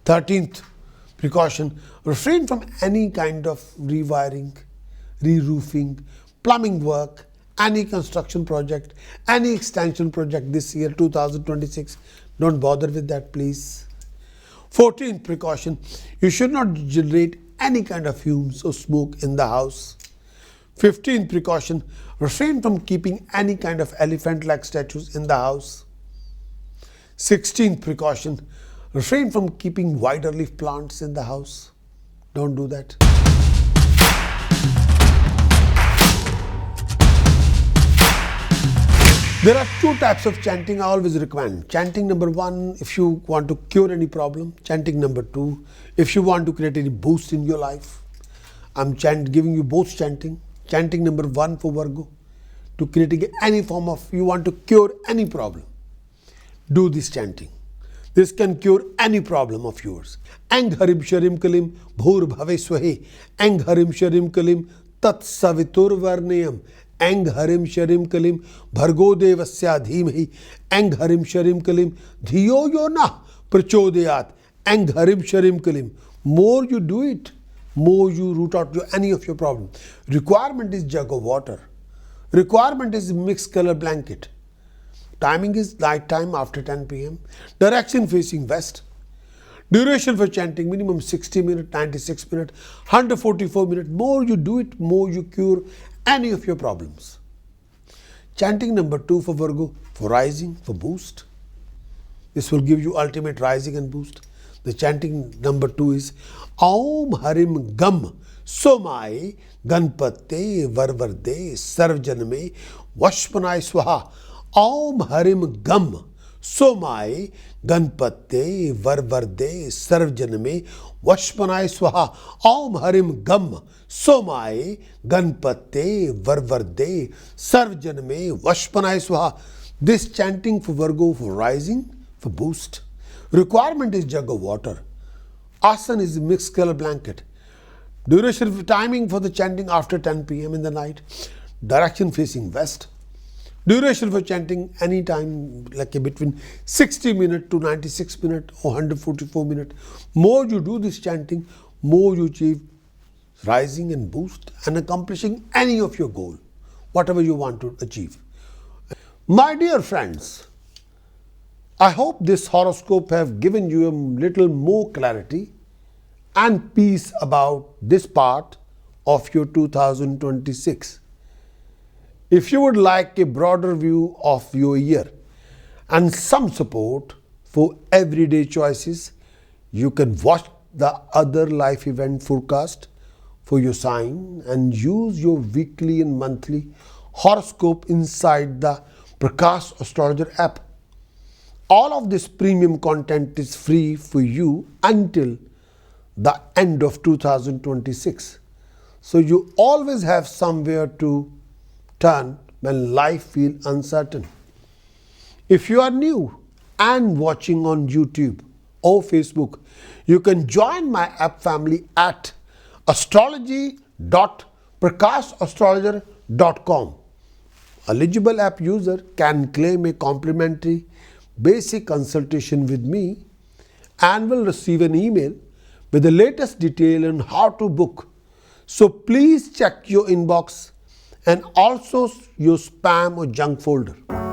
13th precaution. Refrain from any kind of rewiring, re-roofing, plumbing work, any construction project, any extension project this year 2026. Don't bother with that, please. 14th precaution. You should not generate any kind of fumes or smoke in the house. 15th precaution. Refrain from keeping any kind of elephant-like statues in the house. 16th precaution. Refrain from keeping wider leaf plants in the house. Don't do that. There are two types of chanting I always recommend. Chanting number one, if you want to cure any problem. Chanting number two, if you want to create any boost in your life. I'm giving you both chanting. Chanting number one for Virgo, to creating any form of, you want to cure any problem. Do this chanting. This can cure any problem of yours. Ang harim sharim kalim bhur bhave swahe. Ang harim sharim kalim tat savitur varnayam. Ang harim sharim kalim bhargo devasya dhimahi. Ang harim sharim kalim dhiyo yo na prachodayat. Ang harim sharim kalim. More you do it, more you root out any of your problem. Requirement is jug of water. Requirement is mixed color blanket. Timing is night time after 10 p.m. Direction facing west. Duration for chanting minimum 60 minutes, 96 minutes, 144 minutes. More you do it, more you cure any of your problems. Chanting number two for Virgo, for rising, for boost. This will give you ultimate rising and boost. The chanting number two is Aum Harim Gam Somai Ganpate Varvarde Sarvjaname Vashpanai Swaha. Aum Harim Gam Somai Ganpate Varvarde Sarvjaname Vashpanai Swaha. Aum Harim Gam Somai Ganpate Varvarde Sarvjaname Vashpanai Swaha. This chanting for Virgo, for rising, for boost. Requirement is jug of water. Asan is mixed color blanket. Duration of timing for the chanting after 10 p.m. in the night. Direction facing west. Duration for chanting anytime like between 60 minutes to 96 minutes or 144 minutes. More you do this chanting, more you achieve rising and boost and accomplishing any of your goal, whatever you want to achieve. My dear friends, I hope this horoscope have given you a little more clarity and peace about this part of your 2026. If you would like a broader view of your year and some support for everyday choices, you can watch the other life event forecast for your sign and use your weekly and monthly horoscope inside the Prakash Astrologer app. All of this premium content is free for you until the end of 2026. So you always have somewhere to turn when life feels uncertain. If you are new and watching on YouTube or Facebook, you can join my app family at astrology.prakashastrologer.com. Eligible app user can claim a complimentary basic consultation with me and will receive an email with the latest detail on how to book. So please check your inbox and also your spam or junk folder.